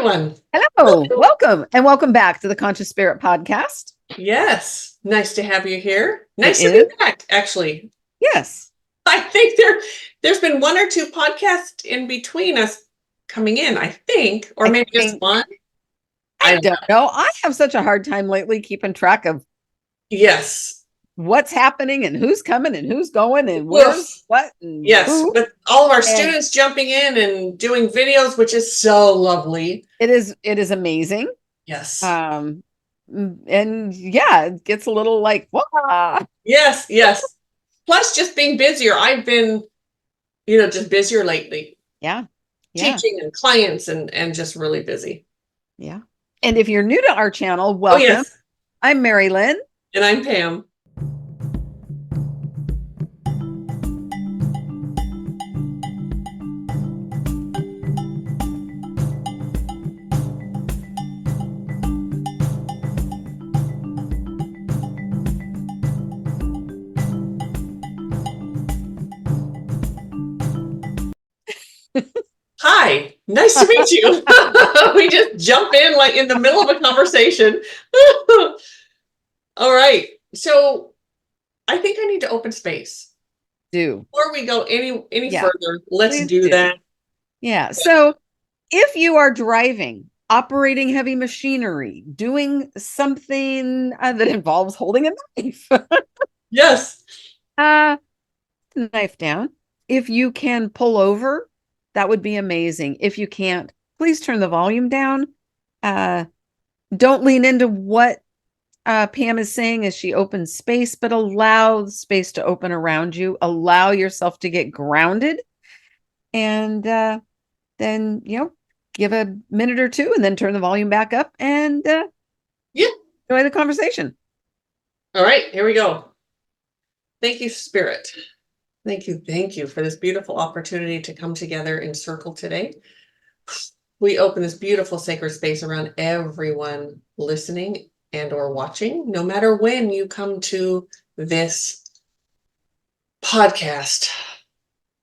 everyone. Hello, welcome back to the Conscious Spirit Podcast. Yes, nice to have you here. Nice It to is. be back, actually. Yes. I think there's been one or two podcasts in between us coming in, I think, or maybe just one. I don't know. I have such a hard time lately keeping track of Yes. what's happening and who's coming and who's going and where's what and Yes, who. with all of our students jumping in and doing videos, which is so lovely. It is amazing. Yes. And yeah, it gets a little like, wah. Yes. Plus just being busier. I've been, just busier lately. Yeah. Teaching and clients and just really busy. Yeah. And if you're new to our channel, welcome. Oh, yes. I'm Mari-Lyn. And I'm Pam. Hi, nice to meet you. We just jump in like in the middle of a conversation. All right. So I think I need to open space. Before we go any further, let's do that. Yeah. So if you are driving, operating heavy machinery, doing something that involves holding a knife. Yes. Knife down. If you can pull over, that would be amazing. If you can't, please turn the volume down. Don't lean into what Pam is saying as she opens space, but allow the space to open around you. Allow yourself to get grounded. And then, give a minute or two and then turn the volume back up and enjoy the conversation. All right, here we go. Thank you, Spirit. Thank you for this beautiful opportunity to come together in circle today. We open this beautiful sacred space around everyone listening and or watching, no matter when you come to this podcast.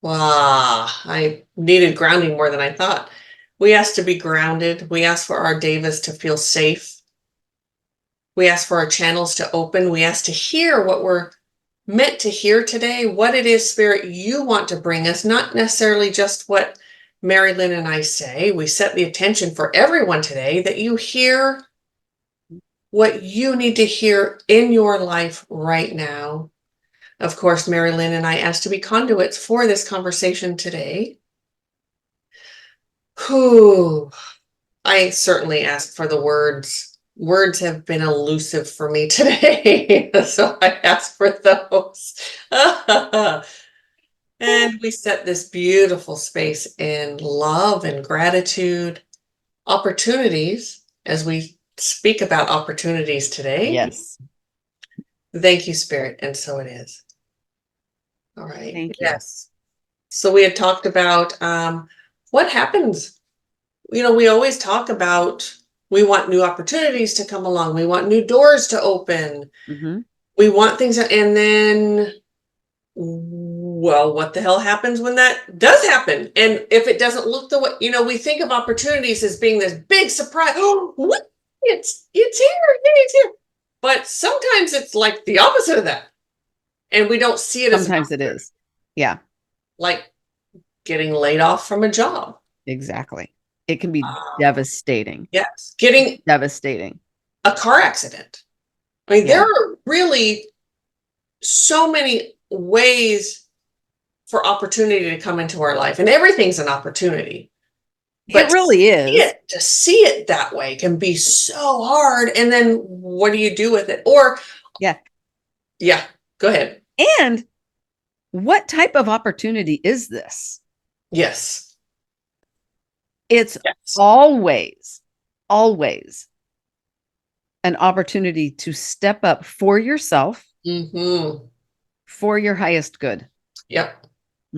Wow, I needed grounding more than I thought. We asked to be grounded. We asked for our devas to feel safe. We asked for our channels to open. We asked to hear what we're meant to hear today, what it is, Spirit, you want to bring us, not necessarily just what Mari-Lyn and I say. We set the attention for everyone today that you hear what you need to hear in your life right now. Of course, Mari-Lyn and I asked to be conduits for this conversation today. I certainly asked for the words. Words have been elusive for me today, so I asked for those. And we set this beautiful space in love and gratitude, opportunities, as we speak about opportunities today. Yes. Thank you, Spirit, and so it is. All right. Thank you. Yes. So we had talked about what happens. We always talk about we want new opportunities to come along. We want new doors to open. Mm-hmm. We want things, and then, well, what the hell happens when that does happen? And if it doesn't look the way, we think of opportunities as being this big surprise. Oh, what? It's here. It's here. But sometimes it's like the opposite of that. And we don't see it. Sometimes it is. Yeah. Like getting laid off from a job. Exactly. It can be devastating. Yes. Devastating. A car accident. I mean, there are really so many ways for opportunity to come into our life, and everything's an opportunity. But it really is. To see it that way can be so hard. And then what do you do with it? Or yeah, go ahead. And what type of opportunity is this? Yes. It's always an opportunity to step up for yourself, for your highest good. Yep.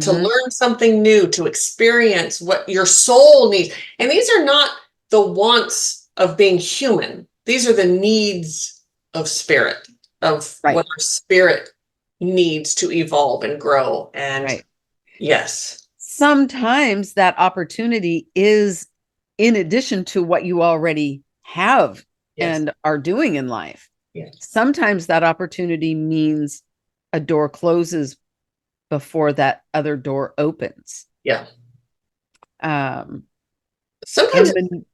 To learn something new, to experience what your soul needs. And these are not the wants of being human. These are the needs of spirit, of what our spirit needs to evolve and grow. And yes. Sometimes that opportunity is in addition to what you already have Yes. and are doing in life. Yes. Sometimes that opportunity means a door closes before that other door opens. Yeah. Um, Sometimes. and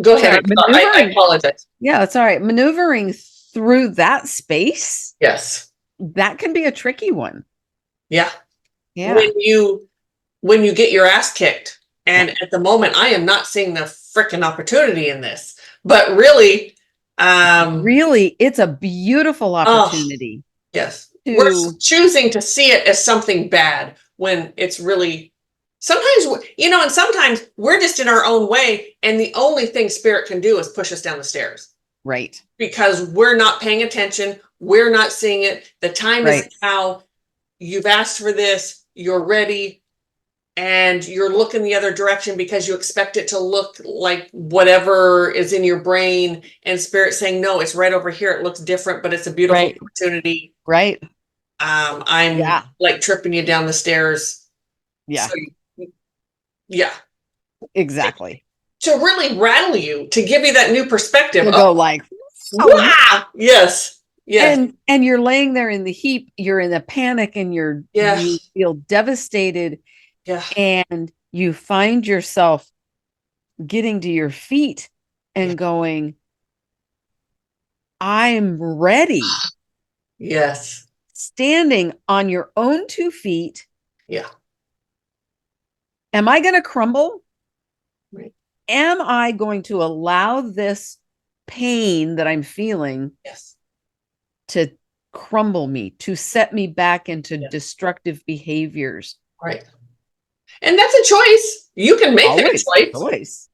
Go ahead. sorry, I apologize. Yeah, that's all right. Maneuvering through that space, Yes. that can be a tricky one. Yeah. Yeah. When you get your ass kicked, and at the moment, I am not seeing the freaking opportunity in this, but really, really, it's a beautiful opportunity. Yes. We're choosing to see it as something bad when it's really sometimes, and sometimes we're just in our own way. And the only thing spirit can do is push us down the stairs. Right. Because we're not paying attention. We're not seeing it. The time is now. You've asked for this. You're ready. And you're looking the other direction because you expect it to look like whatever is in your brain, and spirit saying, no, it's right over here. It looks different, but it's a beautiful opportunity. Right. I'm like tripping you down the stairs. Yeah. So, yeah. Exactly. To really rattle you, to give you that new perspective. To go like, wow. Yes. Yes. And you're laying there in the heap, you're in a panic, and you feel devastated. Yeah. And you find yourself getting to your feet and going, I'm ready. Yes. Standing on your own 2 feet. Yeah. Am I going to crumble? Right. Am I going to allow this pain that I'm feeling to crumble me, to set me back into destructive behaviors? Right. And that's a choice. You can make that choice.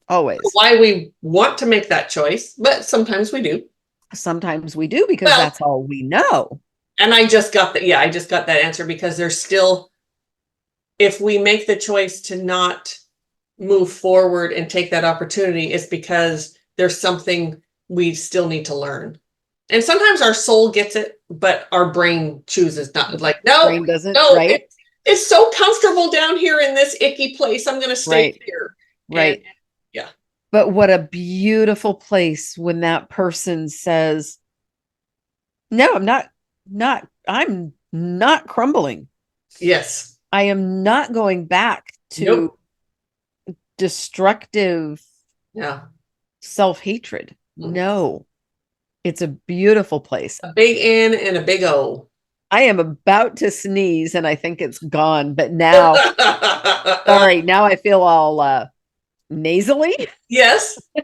Always. Why we want to make that choice, but sometimes we do. Sometimes we do because that's all we know. And I just got that. Yeah, I just got that answer because there's still, if we make the choice to not move forward and take that opportunity, it's because there's something we still need to learn. And sometimes our soul gets it, but our brain chooses not. Like, no, brain doesn't, no, it's so comfortable down here in this icky place. I'm going to stay here. Right. And, yeah. But what a beautiful place when that person says, no, I'm not crumbling. Yes. I am not going back to destructive self-hatred. No. It's a beautiful place. A big N and a big O. I am about to sneeze and I think it's gone, but now, sorry, now I feel all nasally. Yes. I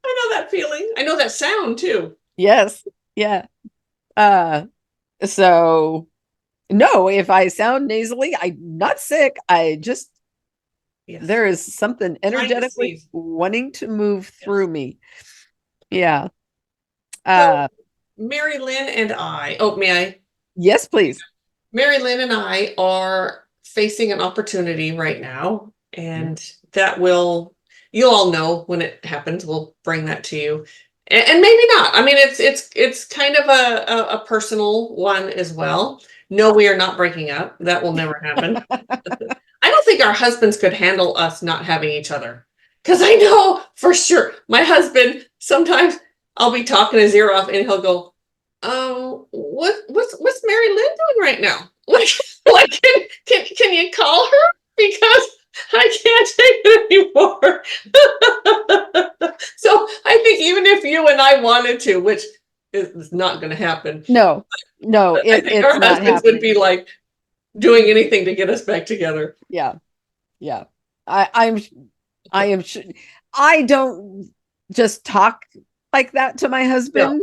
know that feeling. I know that sound too. Yes. Yeah. So no, if I sound nasally, I'm not sick. I just, there is something energetically wanting to move through me. Yeah. So, Mari-Lyn and I, may I? Yes, please. Mari-Lyn and I are facing an opportunity right now, and that you'll all know when it happens. We'll bring that to you. And maybe not. I mean, it's kind of a personal one as well. No, we are not breaking up. That will never happen. I don't think our husbands could handle us not having each other. Because I know for sure my husband, sometimes I'll be talking his ear off and he'll go, what's Mari-Lyn doing right now? Like can you call her? Because I can't take it anymore. So I think even if you and I wanted to, which is not going to happen. No, I think our husbands would be like doing anything to get us back together. Yeah. Yeah. I am I don't just talk like that to my husband.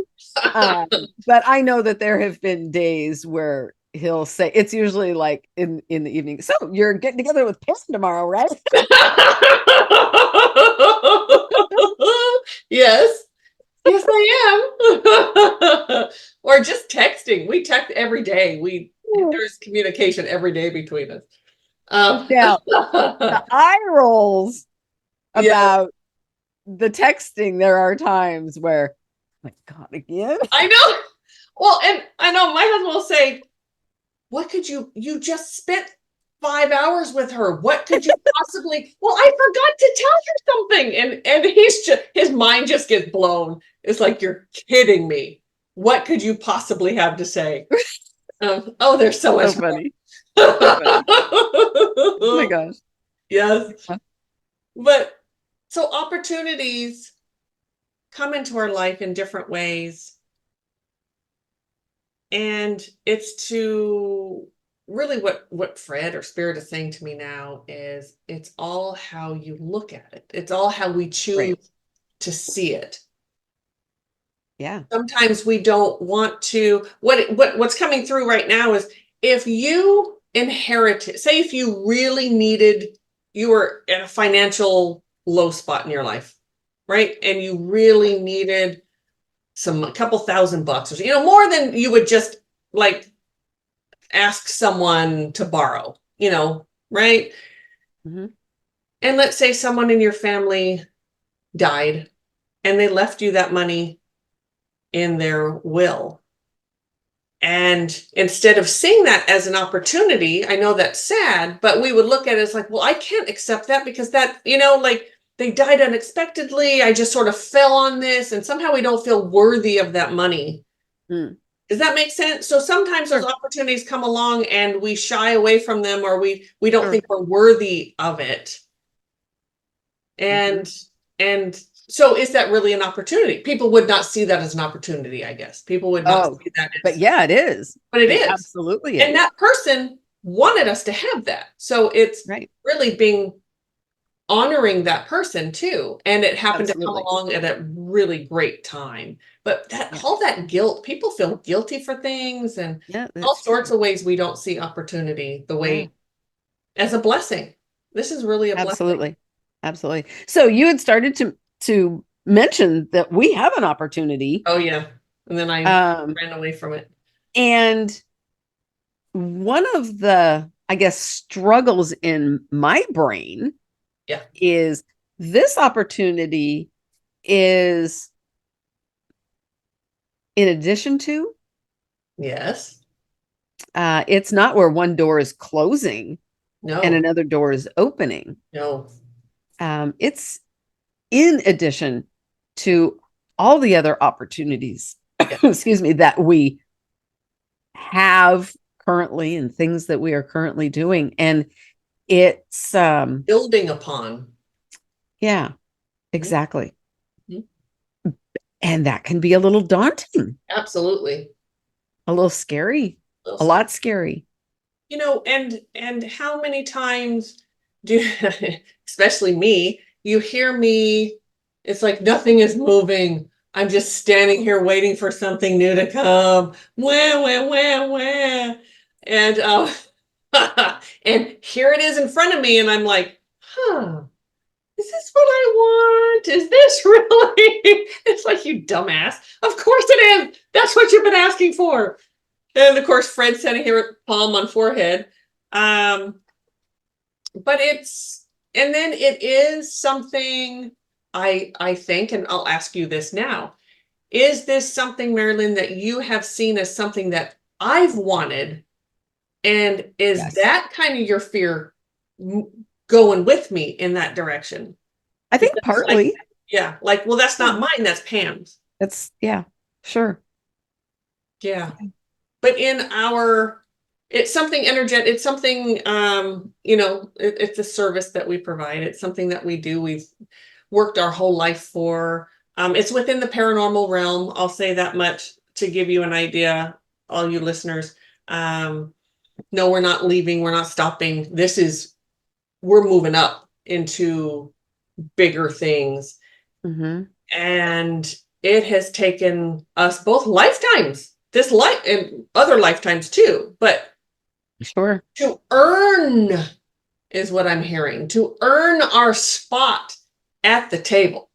No. But I know that there have been days where he'll say, it's usually like in the evening, so you're getting together with Pam tomorrow, right? Yes I am. Or just texting. We text every day. There's communication every day between us. Now the eye rolls about the texting. There are times where, oh my God, again. I know. Well, and I know my husband will say, what could you just spent 5 hours with her. What could you possibly? Well, I forgot to tell her something, and he's just his mind just gets blown. It's like, you're kidding me. What could you possibly have to say? Oh, there's so So much funny. more. So funny. Oh my gosh. Yes, but so opportunities come into our life in different ways, and it's to really what Fred or Spirit is saying to me now is, it's all how you look at it. It's all how we choose Right. to see it. Yeah. Sometimes we don't want to. What's coming through right now is, if you inherited, say if you really needed, you were at a financial low spot in your life, right? And you really needed a couple $1,000 or, more than you would just like ask someone to borrow, right? Hmm. And let's say someone in your family died and they left you that money in their will. And instead of seeing that as an opportunity, I know that's sad, but we would look at it as like, well, I can't accept that because that, like they died unexpectedly. I just sort of fell on this, and somehow we don't feel worthy of that money. Mm. Does that make sense? So sometimes those Sure. opportunities come along and we shy away from them, or we don't Sure. think we're worthy of it. Hmm. And so is that really an opportunity? People would not see that as an opportunity, I guess. People would not Oh, see that but as, yeah, it is. but it It is. absolutely And is. that person wanted us to have that. So it's Right. really being honoring that person too. And it happened to come Absolutely. along at a really great time. But that Yeah. all that guilt, people feel guilty for things, and Yeah, all that's sorts true. of ways we don't see opportunity the Yeah. way, as a blessing. This is really a blessing. Absolutely. Absolutely. So you had started to mention that we have an opportunity. Oh yeah. And then I Um, ran away from it. and one of the, I guess, struggles in my brain Yeah. is this opportunity is in addition to, Yes. it's not where one door is closing and No. another door is opening. No. It's in addition to all the other opportunities, Yeah. excuse me, that we have currently and things that we are currently doing. And it's, Building upon. yeah, Mhm. exactly. Mhm. And that can be a little daunting, Absolutely. a little scary, a Those- lot scary. and how many times do, especially me, you hear me, it's like nothing is moving. I'm just standing here waiting for something new to come. Wah, wah, wah, wah. And and here it is in front of me, and I'm like, huh, is this what I want? Is this really? It's like, you dumbass. Of course it is. That's what you've been asking for. And of course, Fred's sitting here with palm on forehead. Um, but and then it is something, I think, and I'll ask you this now. Is this something, Mari-Lyn, that you have seen as something that I've wanted? And is Yes. that kind of your fear going with me in that direction? I think Because like, partly. yeah, like, well, that's not Yeah. mine, that's Pam's. That's, yeah, sure. Yeah. But it's something energetic, it's something, it's a service that we provide. It's something that we do. We've worked our whole life for. It's within the paranormal realm. I'll say that much to give you an idea, all you listeners. Um, no, we're not leaving, we're not stopping. We're moving up into bigger things. Hmm. And it has taken us both lifetimes, this life and other lifetimes too, but Sure. to earn is what I'm hearing, to earn our spot at the table.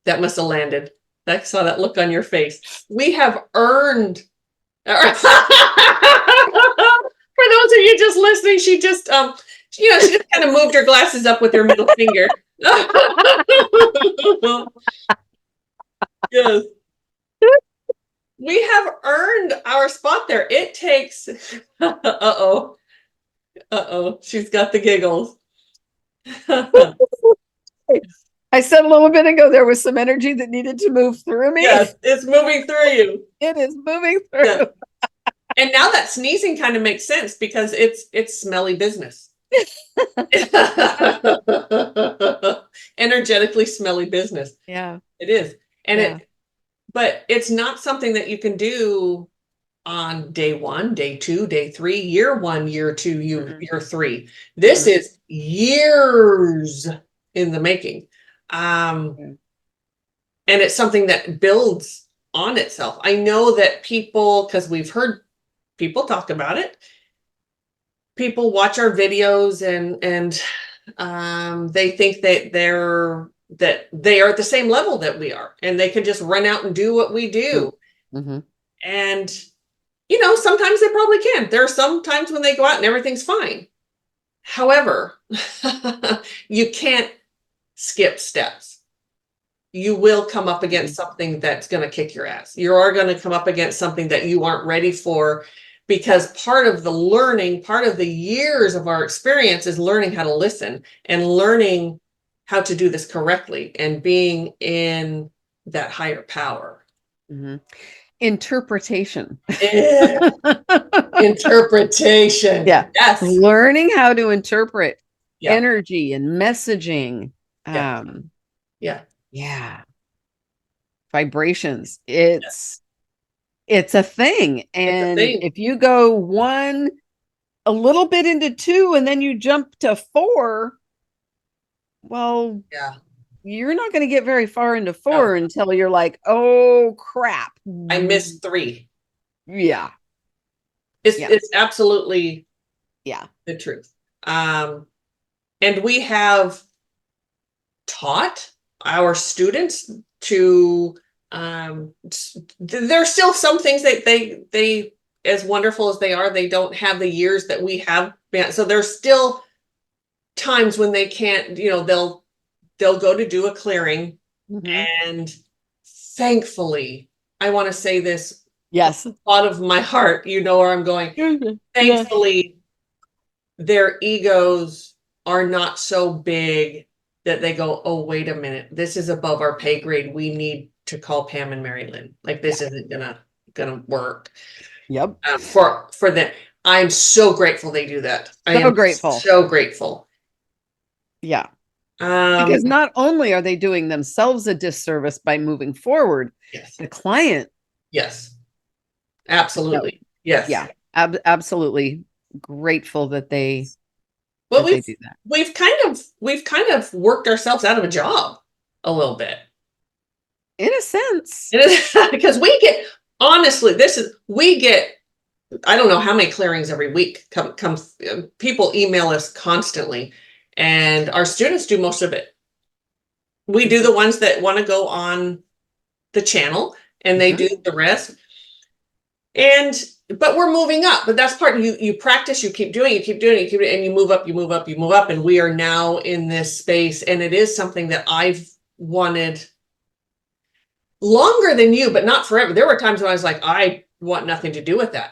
That must have landed. I saw that look on your face. We have earned. For those of you just listening, she just she just kind of moved her glasses up with her middle finger. Yes. We have earned our spot there. It takes, uh-oh, Uh-oh, she's got the giggles. I said a little bit ago there was some energy that needed to move through me. Yes, it's moving through you. It is moving through. Yeah. And now that sneezing kind of makes sense because it's smelly business. Energetically smelly business. Yeah. It is. And Yeah. but it's not something that you can do on day 1, day 2, day 3, year 1, year 2, year 3. This is years in the making. And it's something that builds on itself. I know that people, because we've heard people talk about it, people watch our videos and they think that they are at the same level that we are, and they can just run out and do what we do. And sometimes they probably can. There are some times when they go out and everything's fine. However, you can't skip steps. You will come up against something that's going to kick your ass. You are going to come up against something that you aren't ready for, because part of the learning, part of the years of our experience is learning how to listen and learning how to do this correctly and being in that higher power. Interpretation. Interpretation. Yeah. Yes. Learning how to interpret Yeah. energy and messaging. Yeah. Yeah. Vibrations. It's a thing. And if you go a little bit into 2 and then you jump to 4, well, you're not going to get very far into 4 until you're like, oh crap, I missed 3. Yeah. It's absolutely the truth. And we have taught our students to there's still some things that they as wonderful as they are, they don't have the years that we have. So there's still times when they can't, they'll go to do a clearing, and thankfully, I want to say this, out of my heart, where I'm going. Thankfully, their egos are not so big that they go, oh, wait a minute, this is above our pay grade. We need to call Pam and Mari-Lyn. Like, this isn't gonna work. Yep. For them, I'm so grateful they do that. I am grateful. So grateful. Yeah. Because not only are they doing themselves a disservice by moving forward, the client. Yes. Absolutely. Yes. Yeah. Absolutely grateful that they. Well, they do that. We've kind of worked ourselves out of a job a little bit. In a sense. Because we get I don't know how many clearings every week comes. People email us constantly, and our students do most of it. We do the ones that want to go on the channel, and they do the rest. But we're moving up. But that's part. You practice, you keep doing, and you move up, and we are now in this space, and it is something that I've wanted longer than you, but not forever. There were times when I was like, I want nothing to do with that.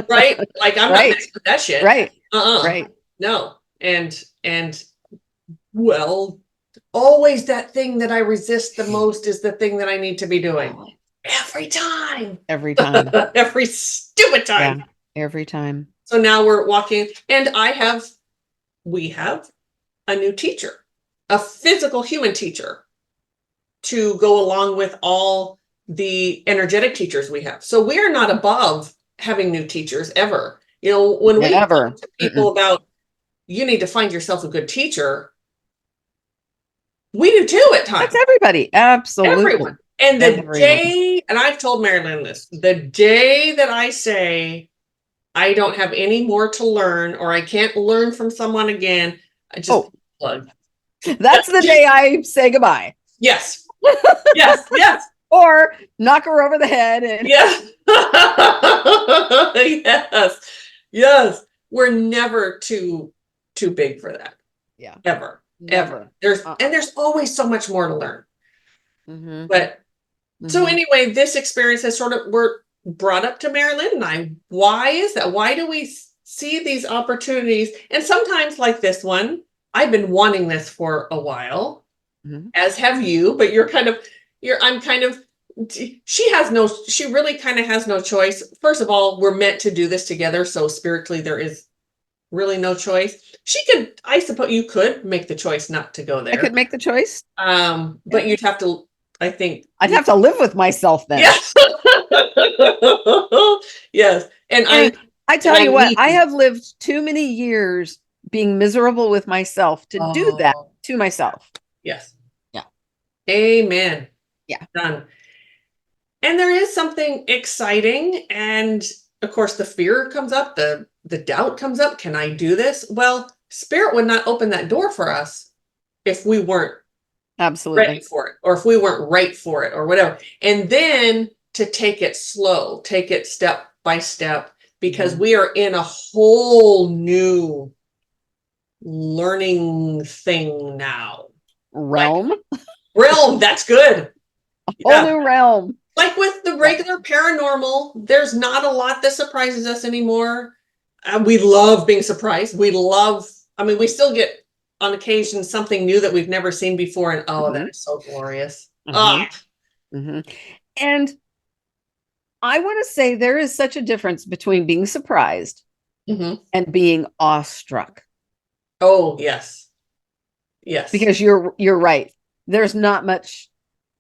Right? Like, I'm not messing with that shit. Right. Right. No. And well, always that thing that I resist the most is the thing that I need to be doing. Every time. Every stupid time. Yeah, every time. So now we're walking, and we have a new teacher, a physical human teacher, to go along with all the energetic teachers we have. So we are not above having new teachers ever. When we talk to people about, you need to find yourself a good teacher, we do too at times. That's everybody. Absolutely. Everyone. And day, and I've told Mari-Lyn this, the day that I say I don't have any more to learn, or I can't learn from someone again, I just plug. That's the day I say goodbye. Yes. Yes. Or knock her over the head. And Yes. We're never too big for that. Yeah. Ever. There's always so much more to learn. But so anyway, this experience has we're brought up to Mari-Lyn and I. Why is that? Why do we see these opportunities. And sometimes like this one, I've been wanting this for a while, as have you, but I'm kind of, she really kind of has no choice. First of all, we're meant to do this together. So spiritually, there is really no choice. I suppose you could make the choice not to go there. I could make the choice. But you'd have to, I think. I'd have to live with myself then. Yes. Yes. And I tell you what, I you. have lived too many years being miserable with myself to do that to myself. Yes. Yeah. Amen. Yeah. Done. And there is something exciting. And of course, the fear comes up, the doubt comes up. Can I do this? Well, Spirit would not open that door for us if we weren't absolutely ready for it, or if we weren't right for it, or whatever. And then to take it slow, take it step by step, because we are in a whole new learning thing now. Realm. That's good. Whole new realm. Like with the regular paranormal, there's not a lot that surprises us anymore. We love being surprised. We still get on occasion something new that we've never seen before, and that is so glorious. And I want to say there is such a difference between being surprised and being awestruck. Oh, yes. Yes. Because you're right. There's not much.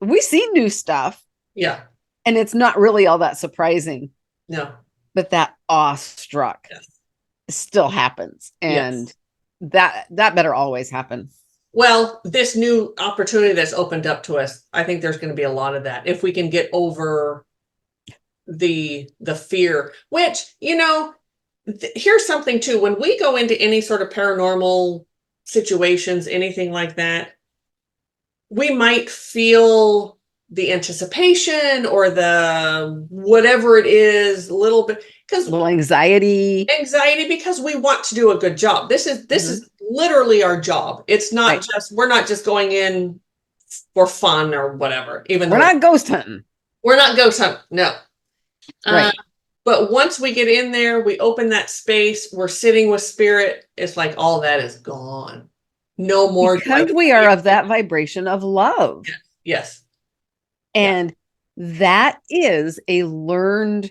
We see new stuff. Yeah. And it's not really all that surprising. No. But that awestruck still happens. And that better always happen. Well, this new opportunity that's opened up to us, I think there's going to be a lot of that. If we can get over the fear, which, here's something too. When we go into any sort of paranormal situations, anything like that, we might feel the anticipation or the whatever it is, a little bit, because little anxiety, because we want to do a good job. This is literally our job. It's not we're not just going in for fun or whatever. Even we're not ghost hunting. We're not ghost hunting. No. Right. But once we get in there, we open that space, we're sitting with Spirit. It's like all that is gone. No more. Because we are of that vibration of love. Yes. And that is a learned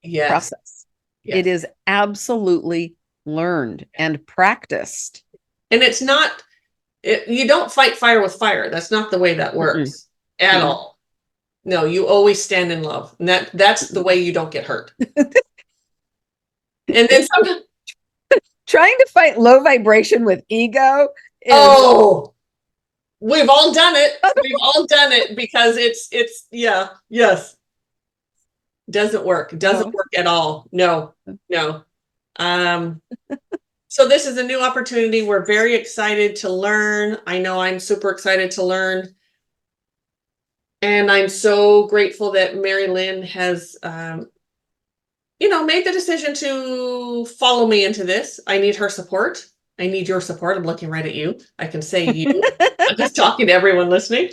process. Yes. It is absolutely learned and practiced. And it's not, you don't fight fire with fire. That's not the way that works at all. No, you always stand in love. And that's the way you don't get hurt. And then sometimes trying to fight low vibration with ego. We've all done it. We've all done it because it's yes. Doesn't work. Doesn't work at all. No. So this is a new opportunity. We're very excited to learn. I know I'm super excited to learn. And I'm so grateful that Mari-Lyn has, made the decision to follow me into this. I need her support. I need your support. I'm looking right at you. I can say you. I'm just talking to everyone listening.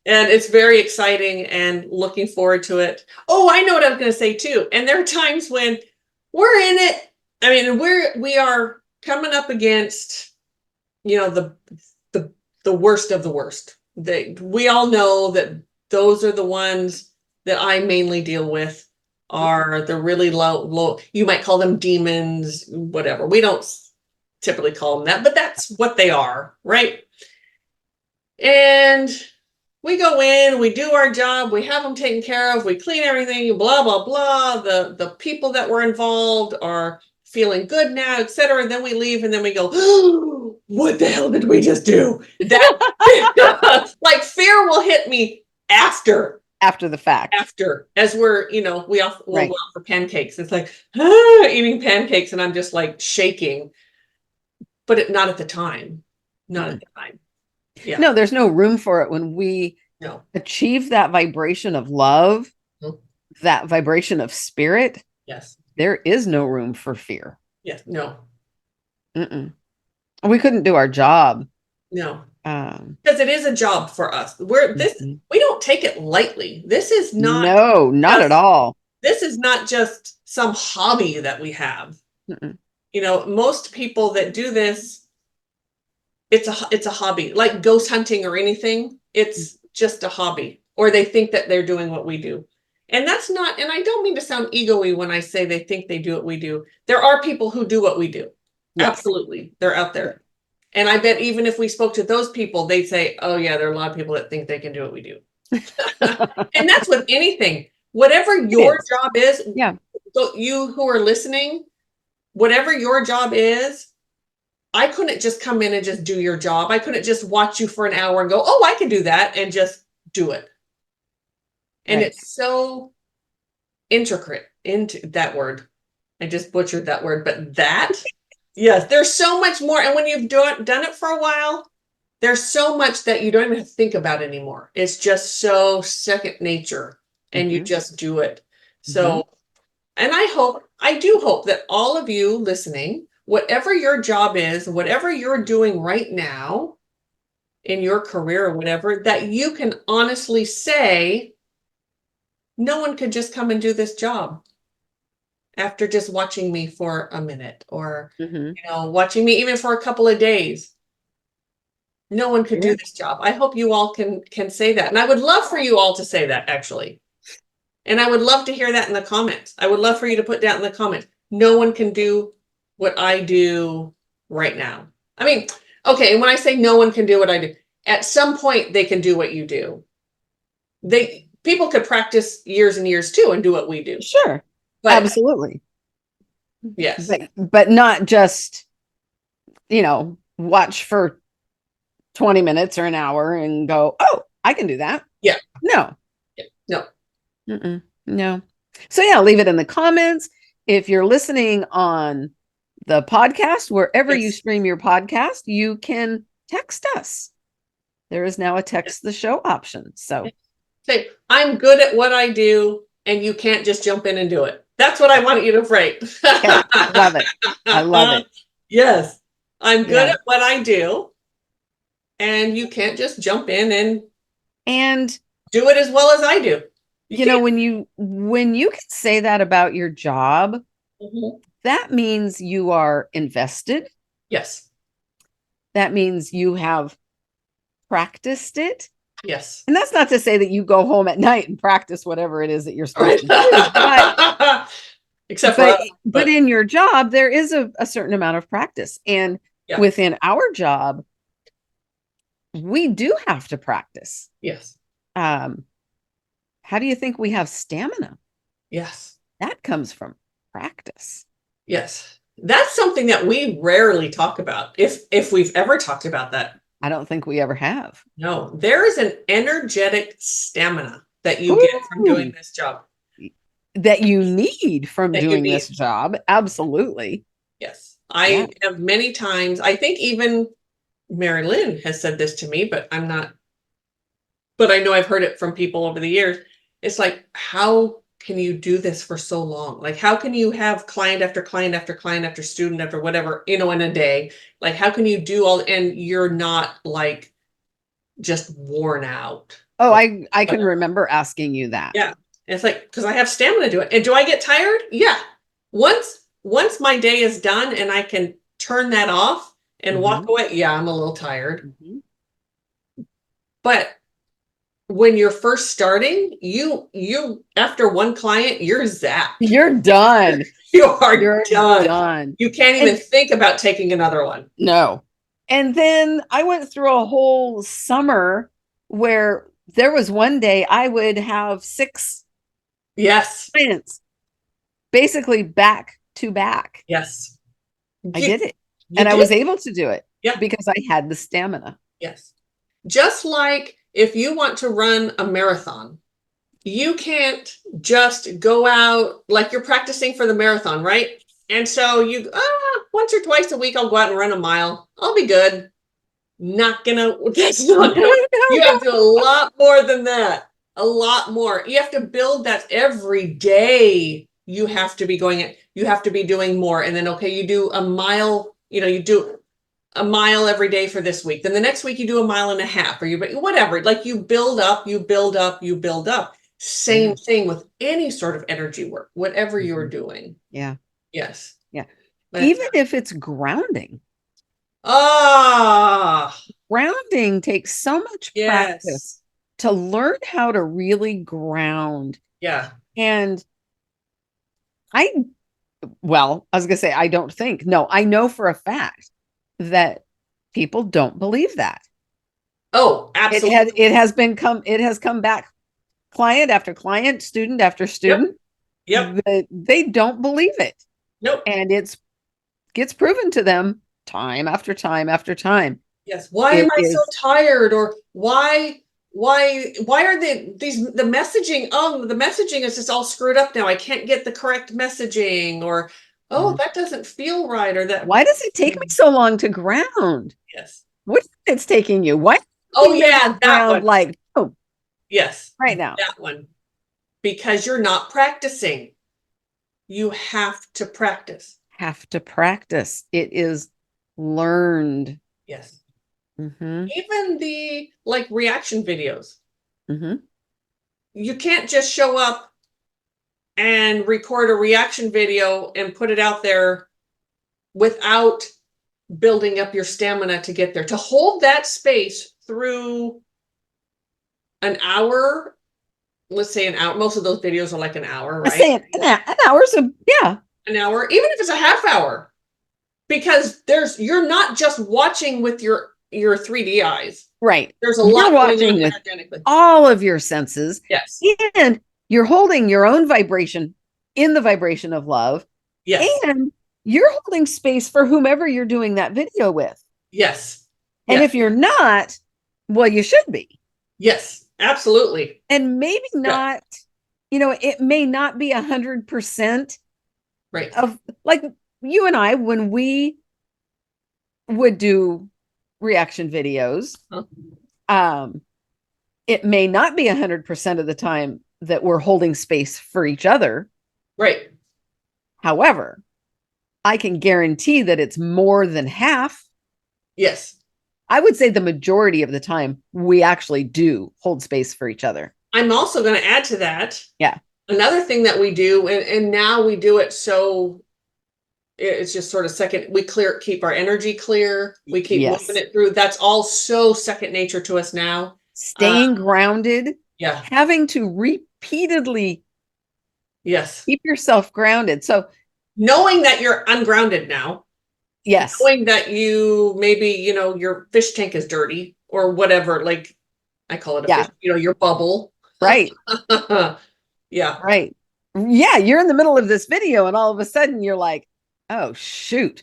And it's very exciting and looking forward to it. Oh, I know what I was going to say too. And there are times when we're in it. I mean, we are coming up against, the worst of the worst. We all know that those are the ones that I mainly deal with, are the really low, you might call them demons, whatever. We don't typically call them that, but that's what they are, right? And we go in, we do our job, we have them taken care of, we clean everything, blah, blah, blah. The people that were involved are feeling good now, etc. And then we leave and then we go, oh, what the hell did we just do? That like fear will hit me after the fact. After, as we're, we'll go out for pancakes. It's like eating pancakes and I'm just like shaking. But not at the time. Not at the time. Yeah. No, there's no room for it when we achieve that vibration of love, that vibration of spirit. Yes. There is no room for fear. Yes. No. We couldn't do our job. No. Because it is a job for us. We don't take it lightly. This is not. No, not at all. This is not just some hobby that we have. You know, most people that do this, it's a hobby, like ghost hunting or anything. It's just a hobby, or they think that they're doing what we do. And that's not, and I don't mean to sound ego-y when I say they think they do what we do. There are people who do what we do. Yes. Absolutely. They're out there. And I bet even if we spoke to those people, they'd say, oh yeah, there are a lot of people that think they can do what we do. And that's with anything. Whatever your job is, yeah. So you who are listening, whatever your job is, I couldn't just come in and just do your job. I couldn't just watch you for an hour and go, oh, I can do that, and just do it. And Right. it's so intricate into that word. I just butchered that word, but that, yes, there's so much more. And when you've done it for a while, there's so much that you don't even have to think about anymore. It's just so second nature, and you just do it. So, and I do hope that all of you listening, whatever your job is, whatever you're doing right now in your career or whatever, that you can honestly say, no one could just come and do this job after just watching me for a minute, or you know, watching me even for a couple of days. No one could do this job. I hope you all can say that. And I would love for you all to say that, actually. And I would love to hear that in the comments. I would love for you to put down in the comments, no one can do what I do right now. I mean, okay, and when I say no one can do what I do, at some point they can do what you do. People could practice years and years too and do what we do. Sure. But, absolutely. Yes. But not just, you know, watch for 20 minutes or an hour and go, oh, I can do that. Yeah. No. No. No. So yeah, leave it in the comments. If you're listening on the podcast, wherever you stream your podcast, you can text us. There is now a text the show option. So say, I'm good at what I do, and you can't just jump in and do it. That's what I want you to write. Okay. Love it. I love it. Yes. I'm good at what I do, and you can't just jump in and do it as well as I do. You know, when you can say that about your job, that means you are invested. Yes. That means you have practiced it. Yes. And that's not to say that you go home at night and practice whatever it is that you're supposed to do. But in your job, there is a certain amount of practice. And within our job, we do have to practice. Yes. How do you think we have stamina? Yes. That comes from practice. Yes. That's something that we rarely talk about, if we've ever talked about that. I don't think we ever have. No, there is an energetic stamina that you get from doing this job. That you need from doing this job. Absolutely. Yes. I have many times, I think even Mari-Lyn has said this to me, but I know I've heard it from people over the years. It's like, how can you do this for so long? Like, how can you have client after client after client after student after whatever, you know, in a day? Like, how can you do all, and you're not like just worn out? Oh, I can remember asking you that. Yeah. And it's like, because I have stamina to do it. And do I get tired? Yeah. Once my day is done and I can turn that off and walk away, yeah, I'm a little tired. But when you're first starting, you after one client, you're zapped. You're done. You're done. You can't even think about taking another one. No. And then I went through a whole summer where there was one day I would have 6 clients, basically back to back. Yes. I did it. And I was able to do it because I had the stamina. Yes. Just like if you want to run a marathon, you can't just go out like you're practicing for the marathon, right? And so you, once or twice a week, I'll go out and run a mile. I'll be good. That's not gonna, you have to do a lot more than that. A lot more. You have to build that every day. You have to be going it. You have to be doing more. And then, okay, you do a mile, you know, you do a mile every day for this week. Then the next week you do a mile and a half, or whatever. Like you build up, you build up, you build up. Same thing with any sort of energy work, whatever you're doing. Yeah. Yes. Yeah. even if it's grounding. Ah, Grounding takes so much practice yes. to learn how to really ground. Yeah. And I, well, I was going to say, I don't think, no, I know for a fact that people don't believe that. Oh, absolutely. It has come back client after client, student after Yep. student. Yep. That they don't believe it. Nope. And it's gets proven to them time after time after time. Yes. Why am It I so is tired? Or why are the messaging? Oh, the messaging is just all screwed up now. I can't get the correct messaging, or oh, that doesn't feel right, or that. why does it take me so long to ground? Yes. What it's taking you? Why Oh you ready yeah, to that ground one. like oh Yes, right now? that one. Because you're not practicing. You have to practice. Have to practice. It is learned. Yes. Mm-hmm. Even the like reaction videos. Mm-hmm. You can't just show up and record a reaction video and put it out there without building up your stamina to get there. To hold that space through an hour, let's say an hour, most of those videos are like an hour, I right? say an hour, so yeah. An hour, even if it's a half hour, because you're not just watching with your 3D eyes. Right. There's a You're lot going watching on with energetically. all of your senses, Yes. and you're holding your own vibration in the vibration of love, Yes. and you're holding space for whomever you're doing that video with. Yes. And Yes. if you're not, well, you should be. Yes. Absolutely. And maybe Yeah. not, it may not be 100% Right. of like you and I, when we would do reaction videos, Huh? it may not be 100% of the time that we're holding space for each other. Right. However, I can guarantee that it's more than half. Yes. I would say the majority of the time we actually do hold space for each other. I'm also going to add to that. Yeah. Another thing that we do, and now we do it so it's just sort of second, we keep our energy clear. We keep moving Yes. it through. That's all so second nature to us now. Staying grounded, Yeah. having to repeatedly Yes. keep yourself grounded. So, Knowing that you're ungrounded now, yes. knowing that maybe, your fish tank is dirty or whatever, like I call it a fish, your bubble. Right. Yeah. Right. Yeah. You're in the middle of this video and all of a sudden you're like, oh, shoot.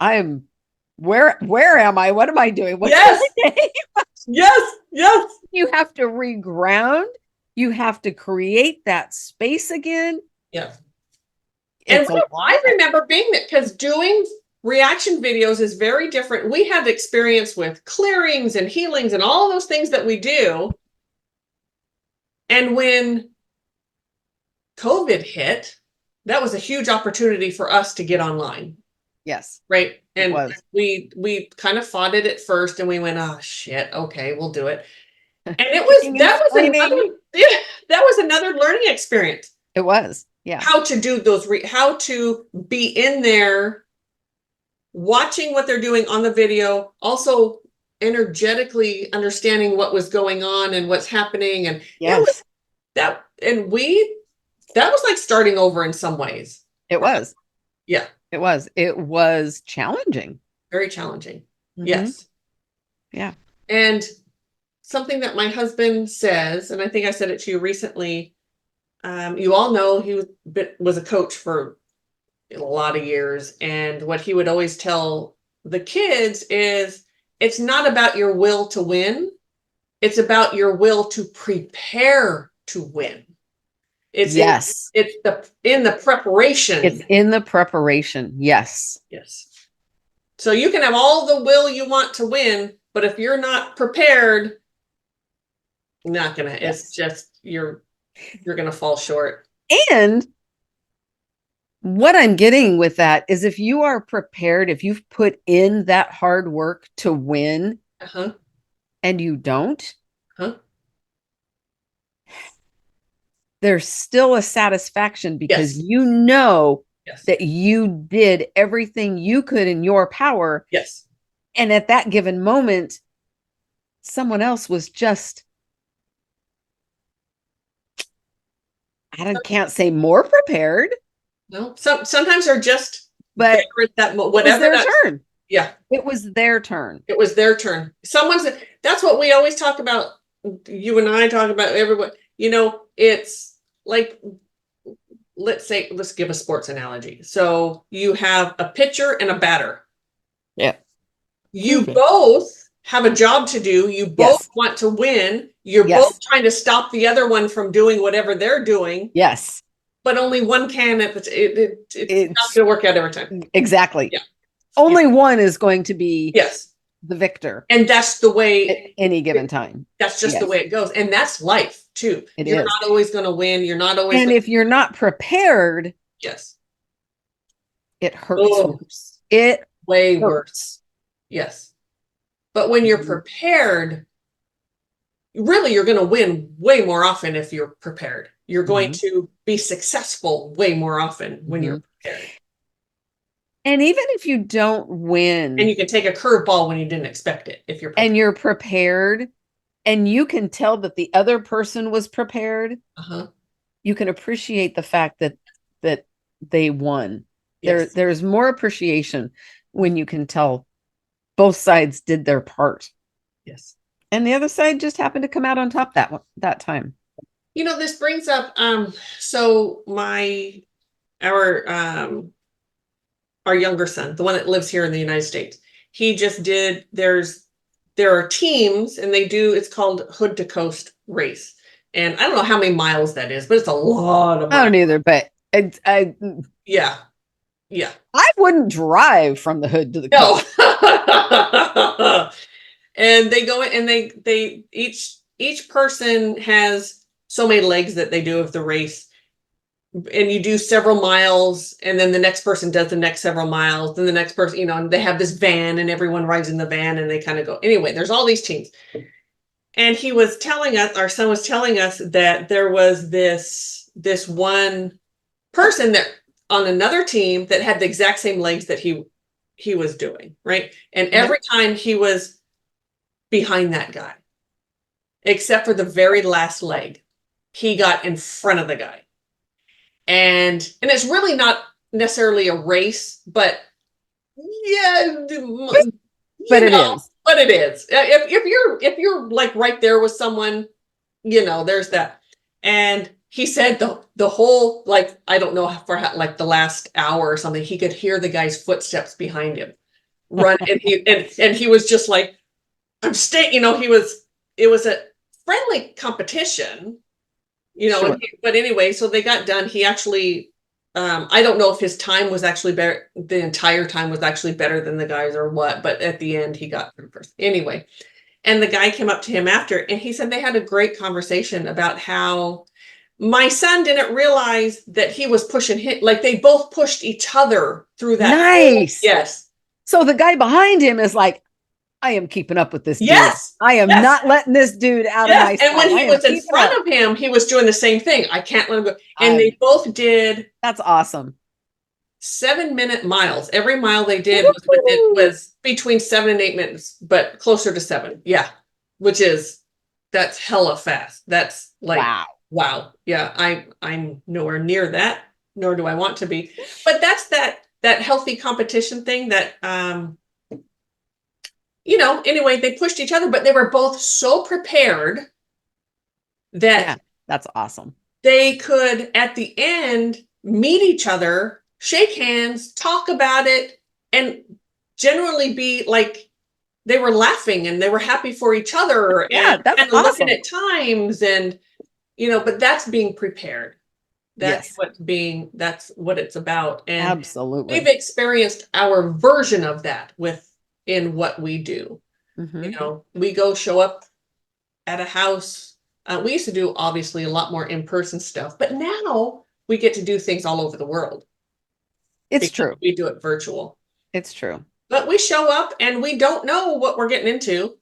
I'm where am I? What am I doing? What's Yes. my name? Yes. Yes. You have to reground. You have to create that space again. Yeah. And I remember being that because doing reaction videos is very different. We have experience with clearings and healings and all those things that we do. And when COVID hit, that was a huge opportunity for us to get online. Yes. Right. And we kind of fought it at first and we went, oh shit, okay, we'll do it. And that was another learning experience. It was. Yeah. How to do how to be in there watching what they're doing on the video, also energetically understanding what was going on and what's happening. And yes. that was like starting over in some ways. It was. Yeah. It was challenging. Very challenging. Mm-hmm. Yes. Yeah. And something that my husband says, and I think I said it to you recently, you all know he was a coach for a lot of years. And what he would always tell the kids is it's not about your will to win. It's about your will to prepare to win. It's in the preparation. It's in the preparation. Yes. Yes. So you can have all the will you want to win, but if you're not prepared, not gonna. Yes. It's just you're gonna fall short. And what I'm getting with that is if you are prepared, if you've put in that hard work to win, and you don't, there's still a satisfaction because you know Yes. that you did everything you could in your power. Yes. And at that given moment, someone else was just, can't say more prepared, No. Sometimes they're just but better at that it was whatever their that. turn. Yeah. It was their turn. It was their turn. That's what we always talk about. You and I talk about everyone. It's like, let's give a sports analogy. So you have a pitcher and a batter. Yeah. You both have a job to do. You both Yes. want to win. You're Yes. both trying to stop the other one from doing whatever they're doing. Yes. But only one can. It's not It's going to work out every time. exactly. Yeah. Only one is going to be Yes. the victor. And that's the At way any given time. that's just the Yes. way it goes. And that's life too. It You're is. not always going to win. You're not always And gonna, if you're not prepared, yes. it hurts Oh, worse. It way hurts. worse. Yes. But when you're Mhm. prepared, really you're going to win way more often if you're prepared. You're going Mhm. to be successful way more often when you're prepared. And even if you don't win, And you can take a curveball when you didn't expect it if you're prepared. and you're prepared, and you can tell that the other person was prepared, Uh-huh. you can appreciate the fact that they won. Yes. There's more appreciation when you can tell both sides did their part. Yes. And the other side just happened to come out on top that time. This brings up so our younger son, the one that lives here in the United States, he just did there are teams and it's called Hood to Coast race. And I don't know how many miles that is, but it's a lot of miles. I don't either, but Yeah. Yeah. I wouldn't drive from the hood to the coast. No. And they go in and they each person has so many legs that they do of the race. And you do several miles, and then the next person does the next several miles, then the next person, and they have this van and everyone rides in the van and they kind of go. Anyway, there's all these teams. And our son was telling us that there was this one person that on another team that had the exact same legs that he was doing, right? And every time he was behind that guy, except for the very last leg, he got in front of the guy. And it's really not necessarily a race, but yeah, But it is. But it is. If you're like right there with someone, there's that. And he said the whole, like, I don't know, for like the last hour or something, he could hear the guy's footsteps behind him run, and he was just like, I'm staying. It was a friendly competition. Sure. But anyway, so they got done. He actually, I don't know if his time was actually better, the entire time was actually better than the guys or what, but at the end he got through first. Anyway, and the guy came up to him after, and he said they had a great conversation about how my son didn't realize that he was pushing him, like they both pushed each other through that. Nice. Yes. So the guy behind him is like, I am keeping up with this dude. Yes. I am not letting this dude out of my sight. And when he was in front of him, he was doing the same thing. I can't let him go. And they both did. That's awesome. 7-minute miles. Every mile they did was between 7 and 8 minutes, but closer to 7. Yeah. That's hella fast. That's like, wow. Yeah. I'm nowhere near that, nor do I want to be. But that's that healthy competition thing that, anyway, they pushed each other, but they were both so prepared that that's awesome. They could, at the end, meet each other, shake hands, talk about it, and generally be like, they were laughing and they were happy for each other. Yeah, and that's awesome. looking at times and, but that's being prepared. That's what it's about. And absolutely, we've experienced our version of that in what we do. We go show up at a house. We used to do obviously a lot more in-person stuff, but now we get to do things all over the world. It's true. We do it virtual. It's true. But we show up and we don't know what we're getting into,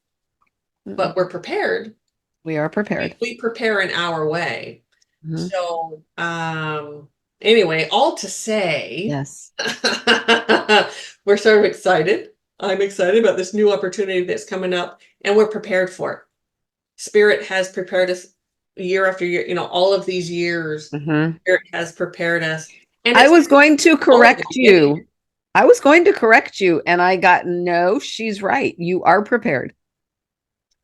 but we're prepared. We are prepared. We prepare in our way. So, Anyway, all to say, Yes. we're sort of excited. I'm excited about this new opportunity that's coming up, and we're prepared for it. Spirit has prepared us year after year, all of these years. Mm-hmm. Spirit has prepared us. And I it's was going to only the correct beginning. you. I was going to correct you, and I got no, she's right. You are prepared.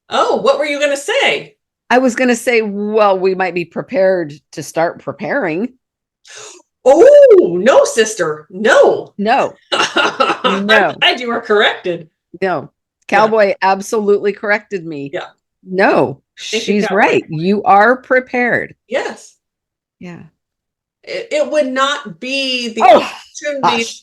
Oh, what were you going to say? I was going to say, well, we might be prepared to start preparing. Oh, no, sister. No. No, I'm no, glad you were corrected. no. Yeah. Cowboy absolutely corrected me. Yeah. No, Thank you, she's Cowboy. right. You are prepared. Yes. Yeah. It would not be the Oh, opportunity. hush.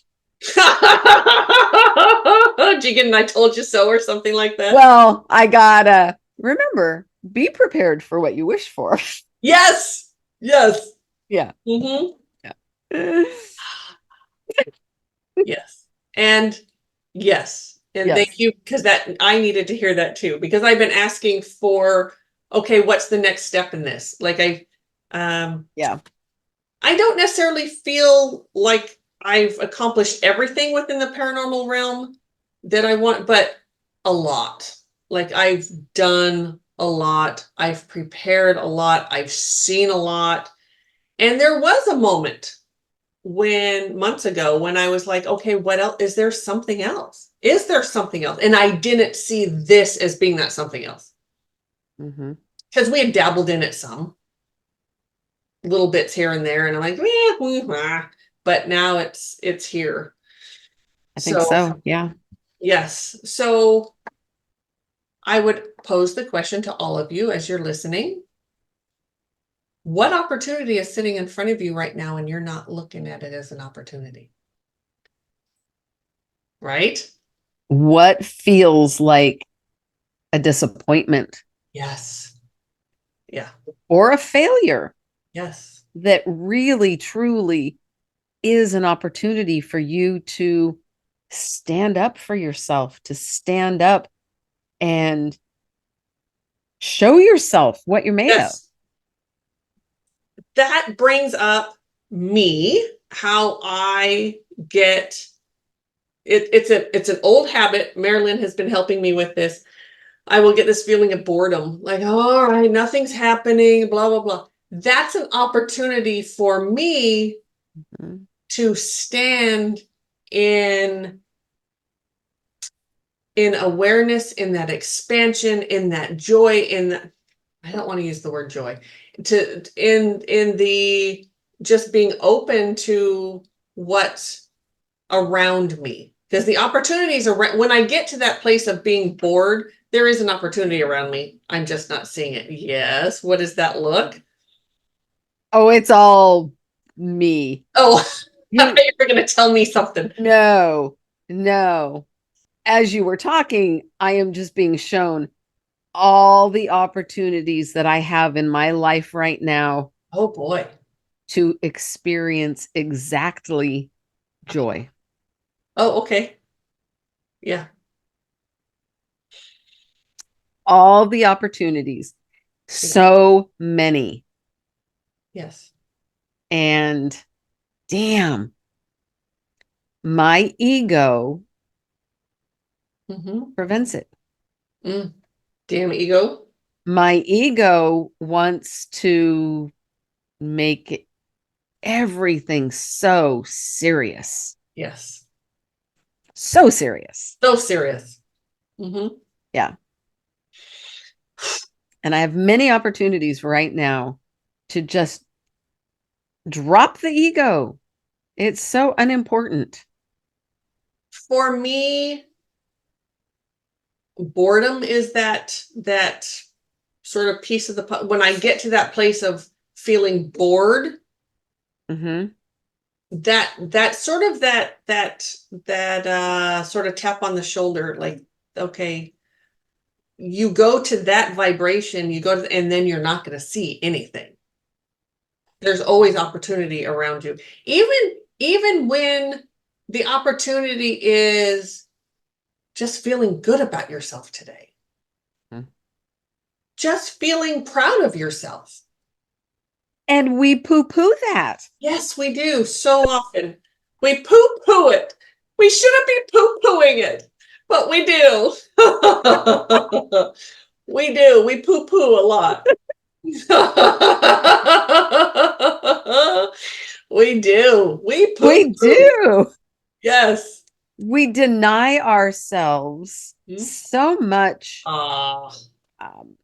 Jigen, I told you so, or something like that. Well, I gotta remember, be prepared for what you wish for. Yes. Yes. Yeah. Hmm. Yeah. Yes. And yes. And Yes. thank you, because that I needed to hear that too, because I've been asking for, okay, what's the next step in this? Like Yeah. I don't necessarily feel like I've accomplished everything within the paranormal realm that I want, but a lot. Like I've done a lot, I've prepared a lot, I've seen a lot. And there was a moment months ago when I was like, okay, what else? Is there something else? Is there something else? And I didn't see this as being that something else, Mm-hmm. because we had dabbled in it some little bits here and there, and I'm like, but now it's here. I think So so. Yeah. yes, so I would pose the question to all of you as you're listening. What opportunity is sitting in front of you right now and you're not looking at it as an opportunity? Right? What feels like a disappointment Yes. Yeah. or a failure Yes. that really, truly is an opportunity for you to stand up for yourself, to stand up and show yourself what you're made of. Yes. That brings up me, how I get it. It's an old habit. Mari-Lyn has been helping me with this. I will get this feeling of boredom, like, oh, all right, nothing's happening, blah, blah, blah. That's an opportunity for me Mhm. to stand in in awareness, in that expansion, in that joy, I don't want to use the word joy, to in the just being open to what's around me. Because the opportunities are when I get to that place of being bored, there is an opportunity around me. I'm just not seeing it. Yes. What does that look? Oh, it's all me. Oh, I You thought you were going to tell me something. no, no. As you were talking, I am just being shown all the opportunities that I have in my life right now Oh boy. to experience exactly joy. Oh, okay. Yeah. All the opportunities, Yeah. so many. Yes. And damn, my ego Mm-hmm. prevents it. Mm. Damn ego. My ego wants to make everything so serious. Yes. So serious. So serious. Mm-hmm. Yeah. And I have many opportunities right now to just drop the ego. It's so unimportant. For me, boredom is that sort of piece of when I get to that place of feeling bored, Mm-hmm. that sort of that sort of tap on the shoulder, like, okay, you go to that vibration, and then you're not going to see anything. There's always opportunity around you, even when the opportunity is just feeling good about yourself today, Mm-hmm. just feeling proud of yourself. And we poo-poo that. Yes, we do so often. We poo-poo it. We shouldn't be poo-pooing it, but we do. We do. We poo-poo a lot. We do. We We poo-poo. do. Yes. We deny ourselves Hmm? so much. Ah, Um,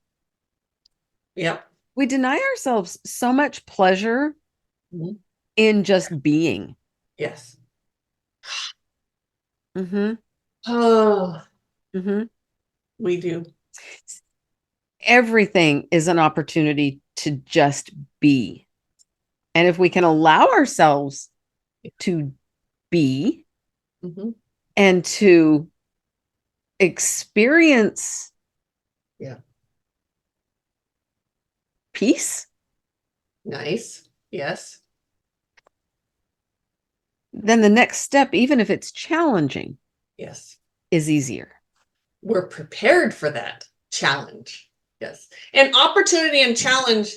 yep. we deny ourselves so much pleasure Mhm. in just being. Yes. Mm-hmm. Oh, Mm-hmm. we do. Everything is an opportunity to just be. And if we can allow ourselves to be Hmm. and to experience Yeah. peace, Nice. Yes. then the next step, even if it's challenging, Yes. is easier. We're prepared for that challenge. Yes. And opportunity and challenge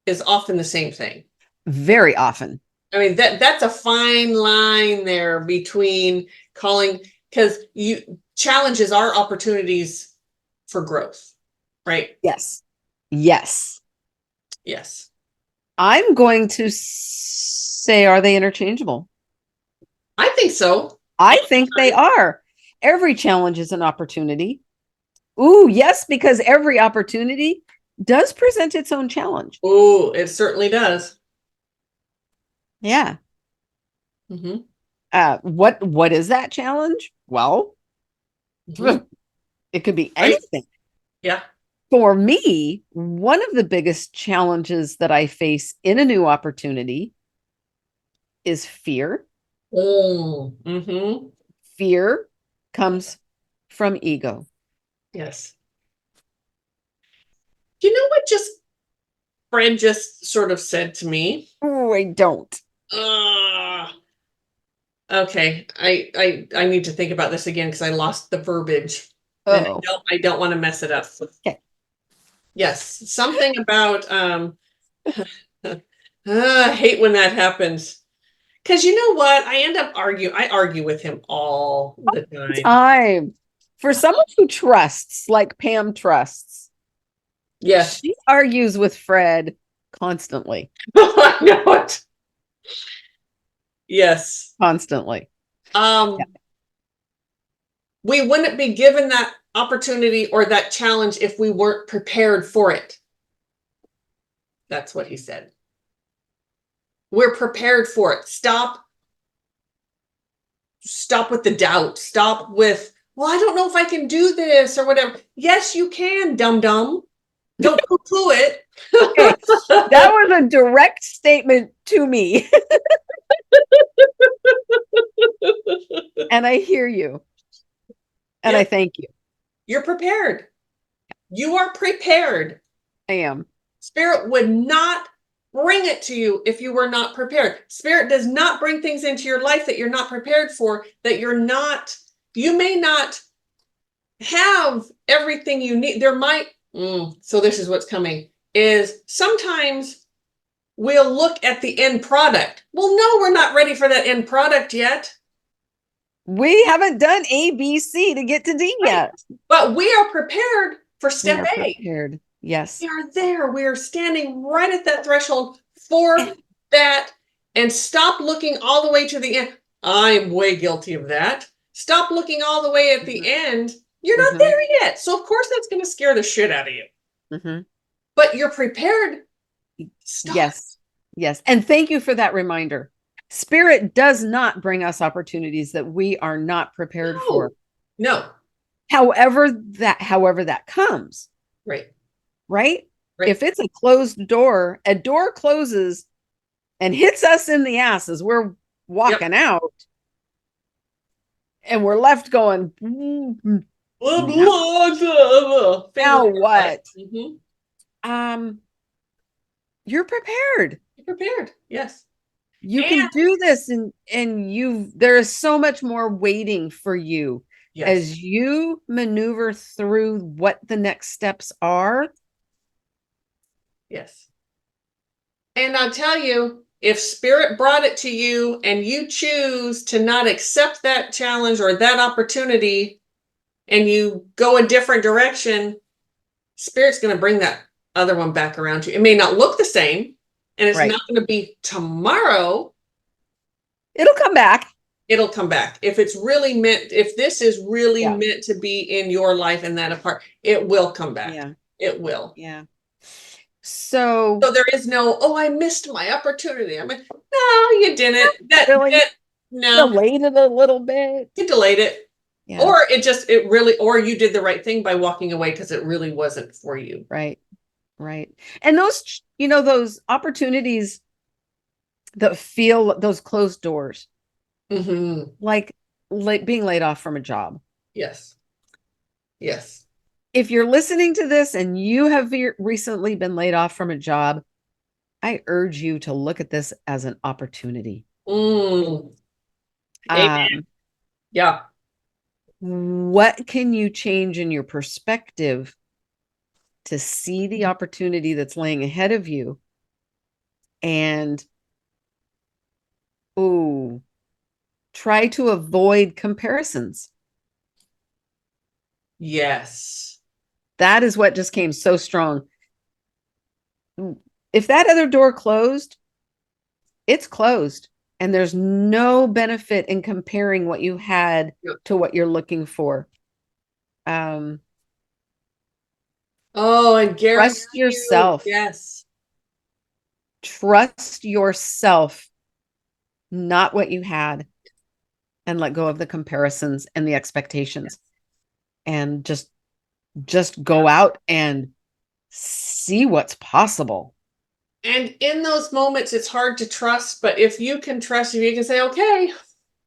is often the same thing. Very often. I mean, that's a fine line there between calling, because you challenges are opportunities for growth, right? Yes. Yes. Yes. I'm going to say, are they interchangeable? I think so. I think they are. Every challenge is an opportunity. Ooh, yes, because every opportunity does present its own challenge. Oh, it certainly does. Yeah. Hmm. What is that challenge? Well, Hmm. it could be Right? anything. Yeah. For me, one of the biggest challenges that I face in a new opportunity is fear. Oh. Mm-hmm. Fear comes from ego. Yes. You know what just Fred just sort of said to me? Oh, I don't. Uh, okay. I need to think about this again because I lost the verbiage. And Oh, I don't want to mess it up. okay. Yes, something about I hate when that happens. Because you know what? I argue with him all the time. Time for someone who trusts, like Pam trusts, Yes. she argues with Fred constantly, I know it. Yes. constantly. Yeah. Um, we wouldn't be given that opportunity or that challenge if we weren't prepared for it. That's what he said. We're prepared for it. Stop with the doubt. Stop with, well, I don't know if I can do this or whatever. Yes, you can, dum dum. Don't poo-poo it. Okay, that was a direct statement to me, and I hear you, and I Yep, thank you. you're prepared. You are prepared. I am. Spirit would not bring it to you if you were not prepared. Spirit does not bring things into your life that you're not prepared for, you may not have everything you need. So this is what's coming, is sometimes we'll look at the end product. Well, no, we're not ready for that end product yet. We haven't done A, B, C to get to D Right. yet. But we are prepared for We step are A. prepared. Yes. We are there. We are standing right at that threshold for that. And stop looking all the way to the end. I'm way guilty of that. Stop looking all the way at the end. You're not Mm-hmm. there yet. So, of course, that's going to scare the shit out of you. Mm-hmm. But you're prepared. Stop. Yes. Yes. And thank you for that reminder. Spirit does not bring us opportunities that we are not prepared for. No. No. However that comes, Right. right? Right. If it's a closed door, a door closes and hits us in the ass as we're Yep. walking out, and we're left going, Blah, now, blah, blah. Finger now in your butt. what? Mhm. You're prepared. You're prepared. Yes. You And can do this, and there is so much more waiting for you yes. as you maneuver through what the next steps are. Yes. And I'll tell you, if spirit brought it to you and you choose to not accept that challenge or that opportunity and you go a different direction, spirit's going to bring that other one back around to you. It may not look the same and it's Right. not going to be tomorrow. It'll come back. It'll come back. If it's really meant, if this is really Yeah. meant to be in your life and that apart, it will come back. Yeah. It will. Yeah. So So there is no, oh, I missed my opportunity. I mean, no, you didn't. really No, delayed it a little bit. you delayed it. Yeah. Or it really, or you did the right thing by walking away because it really wasn't for you. Right. Right. And those, those opportunities that feel those closed doors, Mm-hmm. like being laid off from a job. Yes. Yes. If you're listening to this and you have recently been laid off from a job, I urge you to look at this as an opportunity. Amen. Yeah. What can you change in your perspective to see the opportunity that's laying ahead of you? And try to avoid comparisons. Yes. That is what just came so strong. If that other door closed, it's closed. And there's no benefit in comparing what you had to what you're looking for. And Trust yourself. Yes. Trust yourself, not what you had, and let go of the comparisons and the expectations. And just go out and see what's possible. And in those moments, it's hard to trust, but if you can trust, if you can say, okay,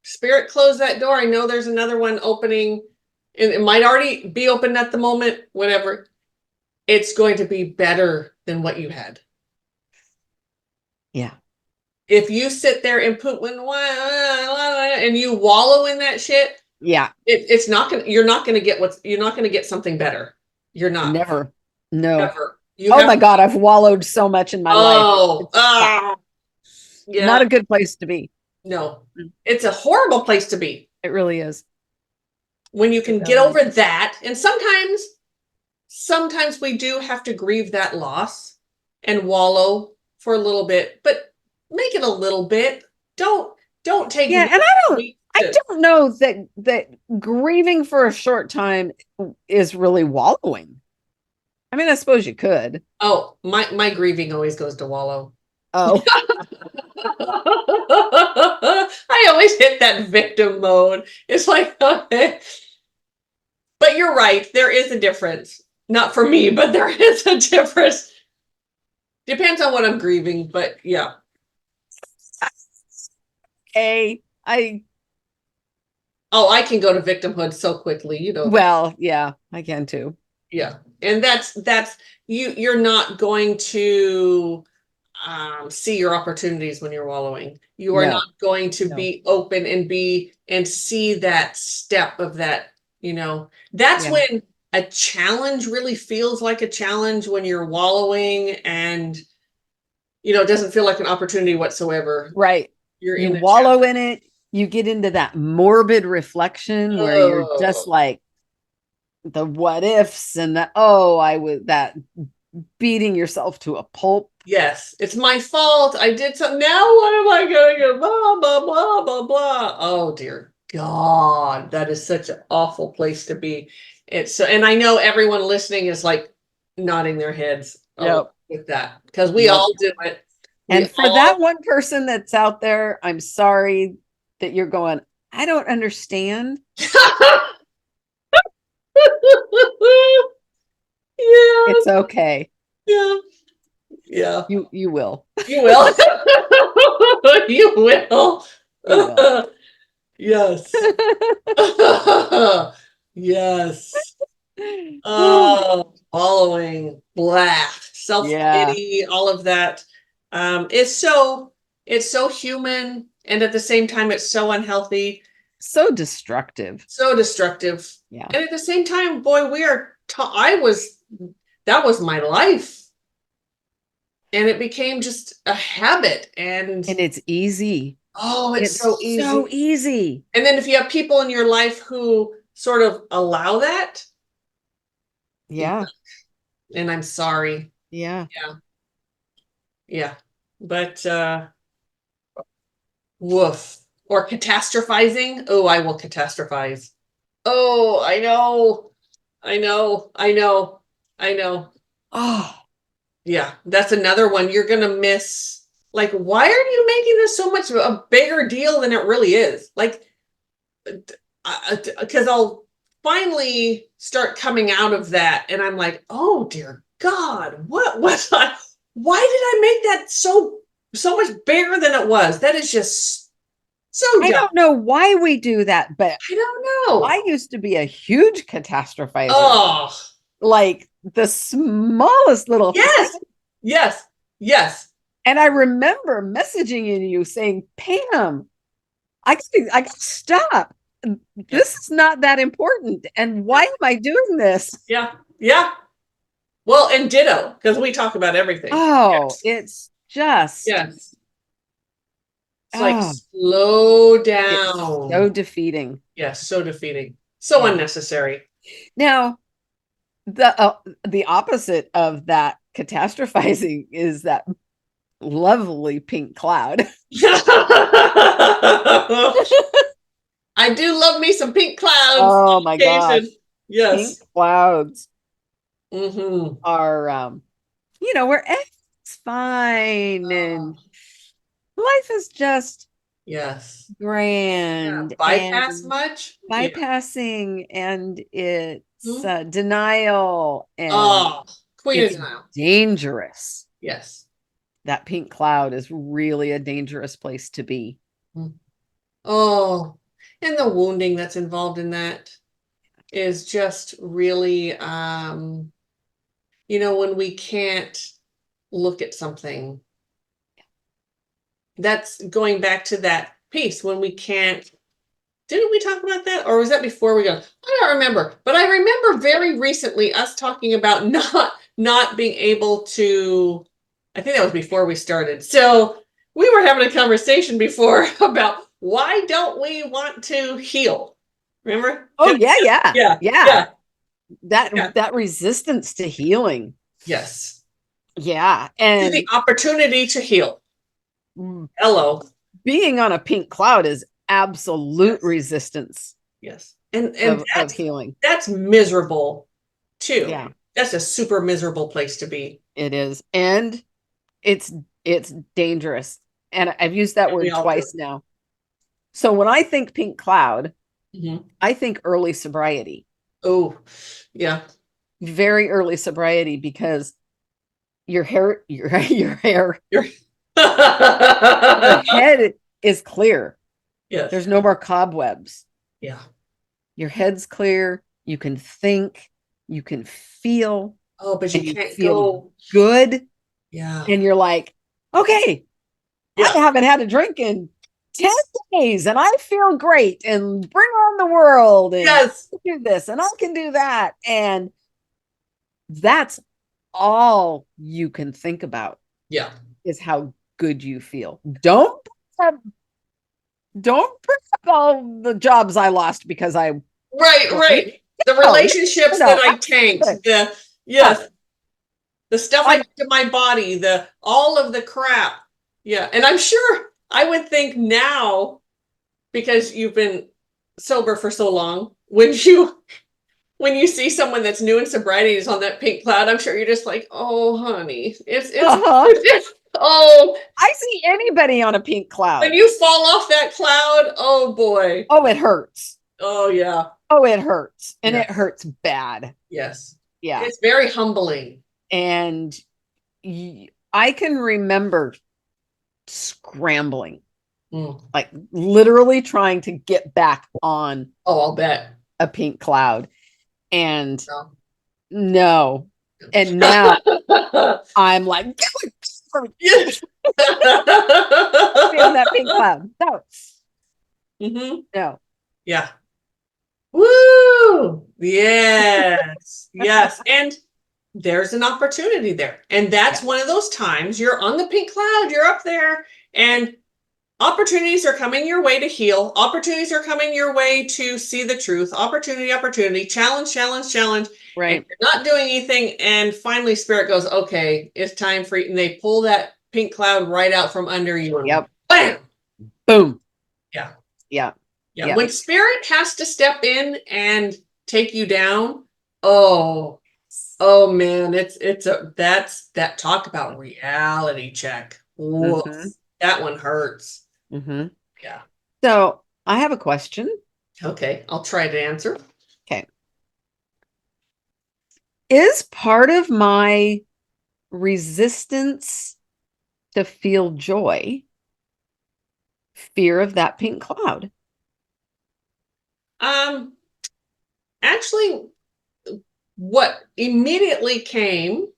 spirit closed that door. I know there's another one opening. It might already be open at the moment, whatever. It's going to be better than what you had. Yeah. If you sit there and put and you wallow in that shit, yeah, it's not gonna. You're not gonna get something better. You're not. Never. No. Never. My God, I've wallowed so much in my life. Yeah. Not a good place to be. No, it's a horrible place to be. It really is. When you can get over that, and sometimes we do have to grieve that loss and wallow for a little bit, but make it a little bit. Don't take. Yeah, and I don't know that grieving for a short time is really wallowing. I mean, I suppose you could. Oh, my grieving always goes to wallow. Oh. I always hit that victim mode. It's like, okay. But you're right. There is a difference. Not for me, but there is a difference. Depends on what I'm grieving, but yeah. I can go to victimhood so quickly, Well, yeah, I can too. Yeah. And that's you're not going to see your opportunities when you're wallowing. You are not going to be open and see that step of that, That's when a challenge really feels like a challenge, when you're wallowing and it doesn't feel like an opportunity whatsoever. Right. You wallow in it, you get into that morbid reflection where you're just like the what ifs and that beating yourself to a pulp. Yes, it's my fault. I did something. Now what am I going to get? Blah, blah, blah, blah, blah. Oh, dear God. That is such an awful place to be. And I know everyone listening is like nodding their heads with that, because we all do it. And for that one person that's out there, I'm sorry that you're going, I don't understand. Yeah. It's okay. Yeah. Yeah. You will. You will. You will. Yes. Yes. Following, blah, self-pity, all of that. It's so human, and at the same time, it's so unhealthy. So destructive. Yeah. And at the same time, boy, that was my life. And it became just a habit. And it's easy. oh, it's so easy. So easy. And then if you have people in your life who sort of allow that, Yeah. and I'm sorry. Yeah. Yeah. Yeah. But woof. Or catastrophizing. Oh, I will catastrophize. Oh, I know. I know. I know. I know. Oh, Yeah, that's another one you're gonna miss. Like, why are you making this so much a bigger deal than it really is? Like, because I'll finally start coming out of that, and I'm like, oh dear God, what was I? Why did I make that so much bigger than it was? That is just so I dumb. don't know why we do that, but I don't know. I used to be a huge catastrophizer. Oh, Like the smallest little yes, thing. yes, yes. And I remember messaging you saying, Pam, I gotta stop. This is not that important. And why am I doing this? Yeah, yeah. Well, and ditto, because we talk about everything. Oh, Yes. it's just Yes. It's like oh, slow it's down. so defeating. Yes, so defeating. So Yeah. unnecessary. Now, the opposite of that catastrophizing is that lovely pink cloud. I do love me some pink clouds Oh on my gosh. occasion. Yes. Pink clouds Mm-hmm. are where everything's fine and life is just Yes. Yeah. grand Bypass and much? Yeah. bypassing, and it's Hmm? denial, and Oh, Queen of it's Denial. dangerous. Yes. That pink cloud is really a dangerous place to be. Oh, and the wounding that's involved in that is just really, when we can't look at something, that's going back to that piece when we can't. Didn't we talk about that? Or was that before we go? I don't remember. But I remember very recently us talking about not being able to. I think that was before we started. So we were having a conversation before about why don't we want to heal? Remember? Oh yeah. Yeah. Yeah. Yeah. That resistance to healing. Yes. Yeah. To the And opportunity to heal. Hello. being on a pink cloud is absolute resistance Yes. And of healing. that's miserable too. Yeah, That's a super miserable place to be. it is. And it's dangerous. And I've used that And we word all do. twice now. So when I think pink cloud, Mm-hmm. I think early sobriety. Oh, yeah. Very early sobriety, because your hair your head is clear. Yes. There's no more cobwebs. Yeah. Your head's clear. You can think. You can feel. Oh, but you can't feel go. good. Yeah. And you're like, okay, Yeah. I haven't had a drink in 10 days and I feel great, and bring on the world, and Yes. do this and I can do that. And that's all you can think about, Yeah. is how good you feel. Don't bring up all the jobs I lost because I Right. The relationships that I tanked, yes, the stuff I did to my body, all of the crap. Yeah. And I'm sure I would think now, because you've been sober for so long, when you see someone that's new in sobriety is on that pink cloud, I'm sure you're just like, oh honey, oh, I see anybody on a pink cloud. when you fall off that cloud, oh boy. Oh, it hurts. Oh yeah. Oh, it hurts. And Yes. it hurts bad. Yes. Yeah. It's very humbling. And I can remember scrambling, like literally trying to get back on I'll bet. a pink cloud. And no. And now I'm like, Yes. be on that pink cloud. No. Mm-hmm. No. Yeah. Woo! Yes. Yes. And there's an opportunity there. And that's one of those times you're on the pink cloud, you're up there, and opportunities are coming your way to heal. Opportunities are coming your way to see the truth. Opportunity, challenge. Right. And you're not doing anything. And finally, spirit goes, okay, it's time for you. And they pull that pink cloud right out from under you. And Yep. bam! Boom. Yeah. Yeah. Yeah. When spirit has to step in and take you down, oh man, that talk about reality check. Whoa, that one hurts. Yeah. So I have a question. Okay, I'll try to answer. Okay. Is part of my resistance to feel joy fear of that pink cloud? Actually, what immediately came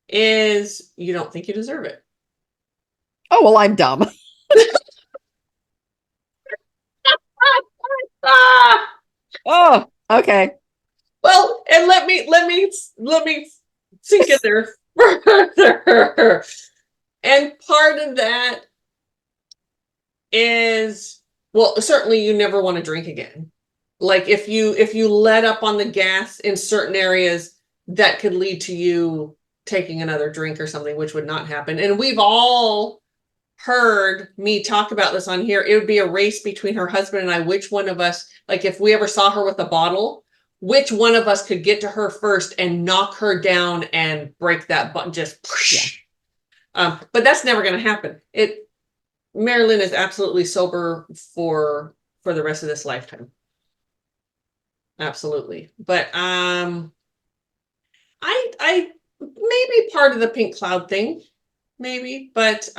is you don't think you deserve it. Oh, well, I'm dumb. Oh, okay. Well, and let me sink in there further. And part of that is, well, certainly you never want to drink again. Like if you let up on the gas in certain areas, that could lead to you taking another drink or something, which would not happen. And we've all heard me talk about this on here. It would be a race between her husband and I, which one of us, like if we ever saw her with a bottle, which one of us could get to her first and knock her down and break that button, just but that's never going to happen. Mari-Lyn is absolutely sober for the rest of this lifetime. Absolutely. But I maybe part of the pink cloud thing, maybe, but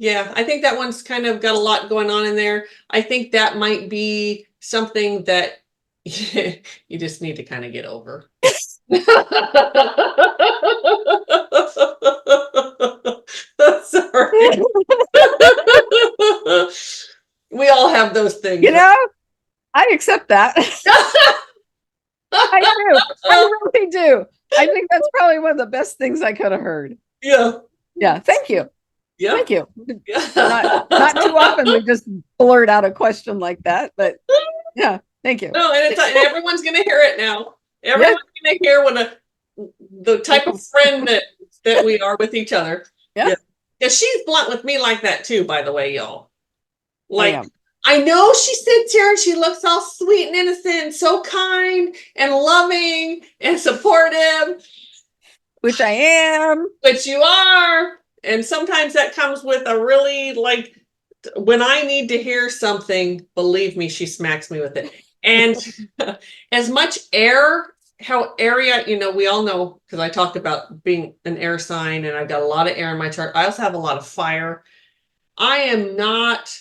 yeah, I think that one's kind of got a lot going on in there. I think that might be something that you just need to kind of get over. Sorry. We all have those things. You know, I accept that. I do. I really do. I think that's probably one of the best things I could have heard. Yeah. Yeah. Thank you. Yeah. Thank you. Yeah. Not too often we just blurt out a question like that, but yeah, thank you. No, and and everyone's gonna hear it now. Everyone's gonna hear the type of friend that we are with each other. Yeah. Yeah, she's blunt with me like that too, by the way, y'all. Like I know she sits here and she looks all sweet and innocent, and so kind and loving and supportive. Which I am. Which you are. And sometimes that comes with a really, like, when I need to hear something, believe me, she smacks me with it. And as much how area, we all know, because I talked about being an air sign and I've got a lot of air in my chart. I also have a lot of fire. I am not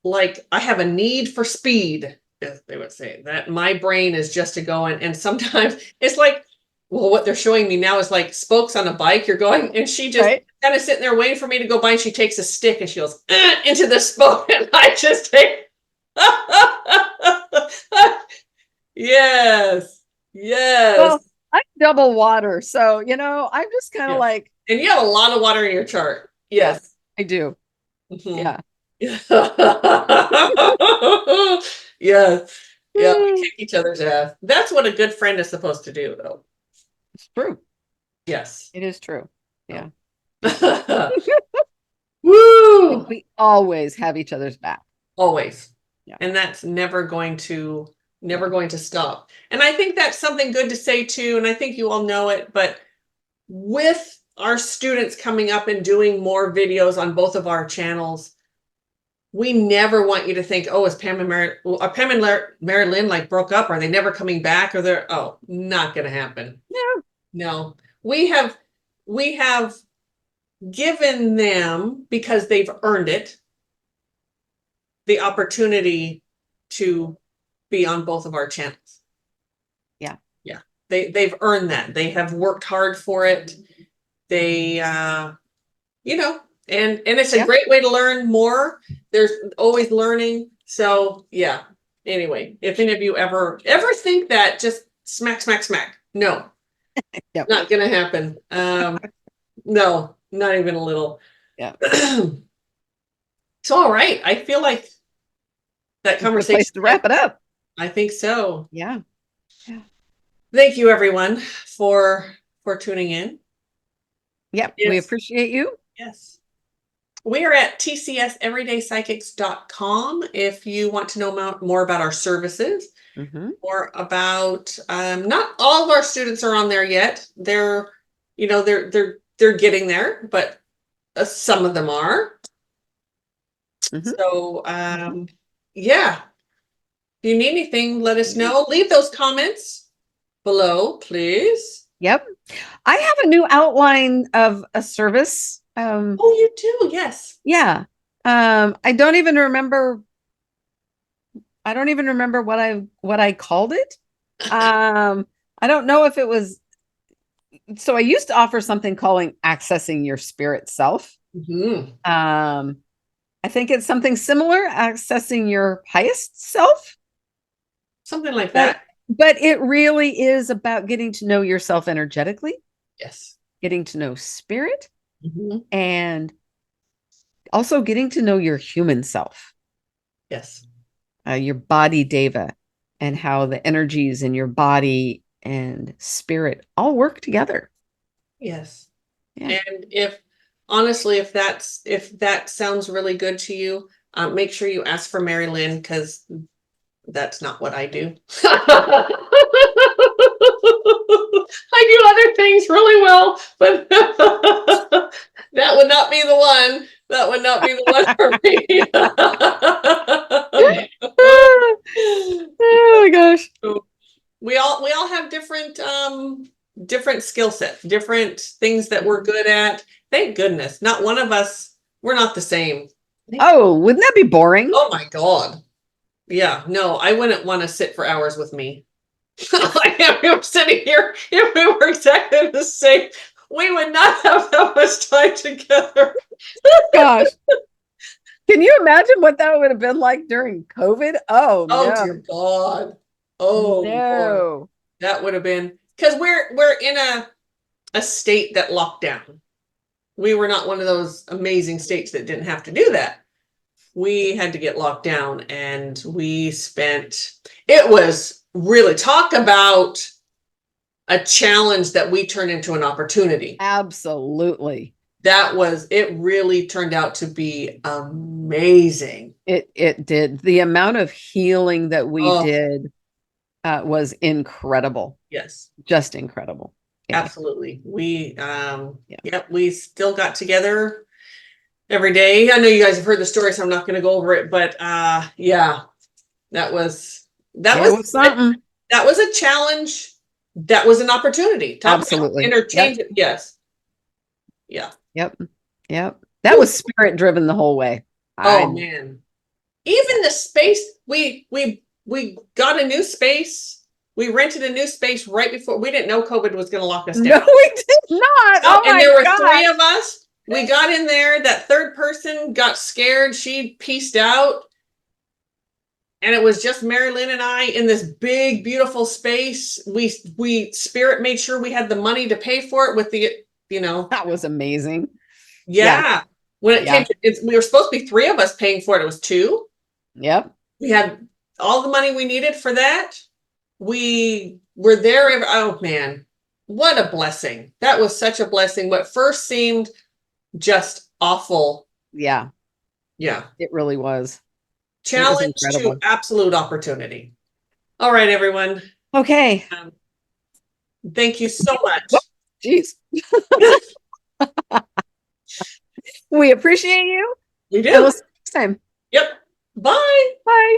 like, I have a need for speed, as they would say, that my brain is just to go in. And sometimes it's like, well, what they're showing me now is like spokes on a bike. You're going, and she just kind of sitting there waiting for me to go by, and she takes a stick and she goes into the spoke, and I just take. Yes. Well, I'm double water, so I'm just kind of like. And you have a lot of water in your chart. Yes, I do. Yeah. Yes. Yeah, we kick each other's ass. That's what a good friend is supposed to do, though. It's true. Yes. It is true. Yeah. Woo! We always have each other's back. Always. Yeah. And that's never going to stop. And I think that's something good to say too, and I think you all know it, but with our students coming up and doing more videos on both of our channels, we never want you to think, oh, is Pam and Mari-Lyn like broke up? Are they never coming back? Or they're not gonna happen. No. We have given them, because they've earned it, the opportunity to be on both of our channels. Yeah. They've earned that. They have worked hard for it. They and it's a great way to learn more. There's always learning. So yeah. Anyway, if any of you ever think that, just smack, smack, smack. No, Yep. not gonna happen. No, not even a little. Yeah. So, all right. I feel like that Good place conversation, to wrap it up. I think so. Yeah. Yeah. Thank you everyone for tuning in. Yep. We Yes. appreciate you. Yes. We are at tcseverydaypsychics.com if you want to know more about our services Mm-hmm. or about not all of our students are on there yet. They're, they're getting there, but some of them are. Mm-hmm. So yeah. If you need anything, let us know. Leave those comments below, please. Yep. I have a new outline of a service. Oh, you do? Yes. Yeah. I don't even remember. I don't even remember what I called it. I don't know if it was. So I used to offer something calling accessing your spirit self. Mhm. I think it's something similar, accessing your highest self. Something like But that. but it really is about getting to know yourself energetically, Yes. getting to know spirit, Mhm. and also getting to know your human self, Yes. your body deva, and how the energies in your body and spirit all work together. Yes. Yeah. And if honestly, if that sounds really good to you, make sure you ask for Mari-Lyn because that's not what I do. I do other things really well, but that would not be the one. That would not be the one for me. Oh my gosh. So we all have different skill sets, different things that we're good at. Thank goodness. Not one of us, we're not the same. Oh, wouldn't that be boring? Oh my God. Yeah, no, I wouldn't want to sit for hours with me. Like if we were sitting here, if we were exactly the same, we would not have that much time together. Gosh. Can you imagine what that would have been like during COVID? Oh Oh no. dear God. Oh Lord. No. That would have been because we're in a state that locked down. We were not one of those amazing states that didn't have to do that. We had to get locked down and it was really talk about a challenge that we turned into an opportunity. Absolutely. It really turned out to be amazing. It did. The amount of healing that we Oh, did was incredible. yes, Just incredible. Yeah. absolutely. We, Yeah. yep, we still got together every day. I know you guys have heard the story, so I'm not going to go over it, but yeah, that was that It was was something. that was a challenge. That was an opportunity. Talk about Absolutely. interchange. Yep. Yes. Yeah. Yep. Yep. That was spirit driven the whole way. Oh I man. Yeah. Even the space we got a new space. We rented a new space right before we didn't know COVID was going to lock us No, down. we did not. So, Oh and my there were gosh. three of us. We got in there. That third person got scared. She pieced out. And it was just Mari-Lyn and I in this big, beautiful space. We Spirit made sure we had the money to pay for it with That was amazing. Yeah. yeah. When it came Yeah. to we were supposed to be three of us paying for it. It was two. Yep. We had all the money we needed for that. We were there. Oh man, what a blessing. That was such a blessing. What first seemed just awful. Yeah. Yeah. It really was. It was Challenge to incredible. absolute opportunity. All right, everyone. Okay. Um, thank you so much. Jeez. We appreciate you. We And we'll do. see you next time. Yep. Bye. Bye.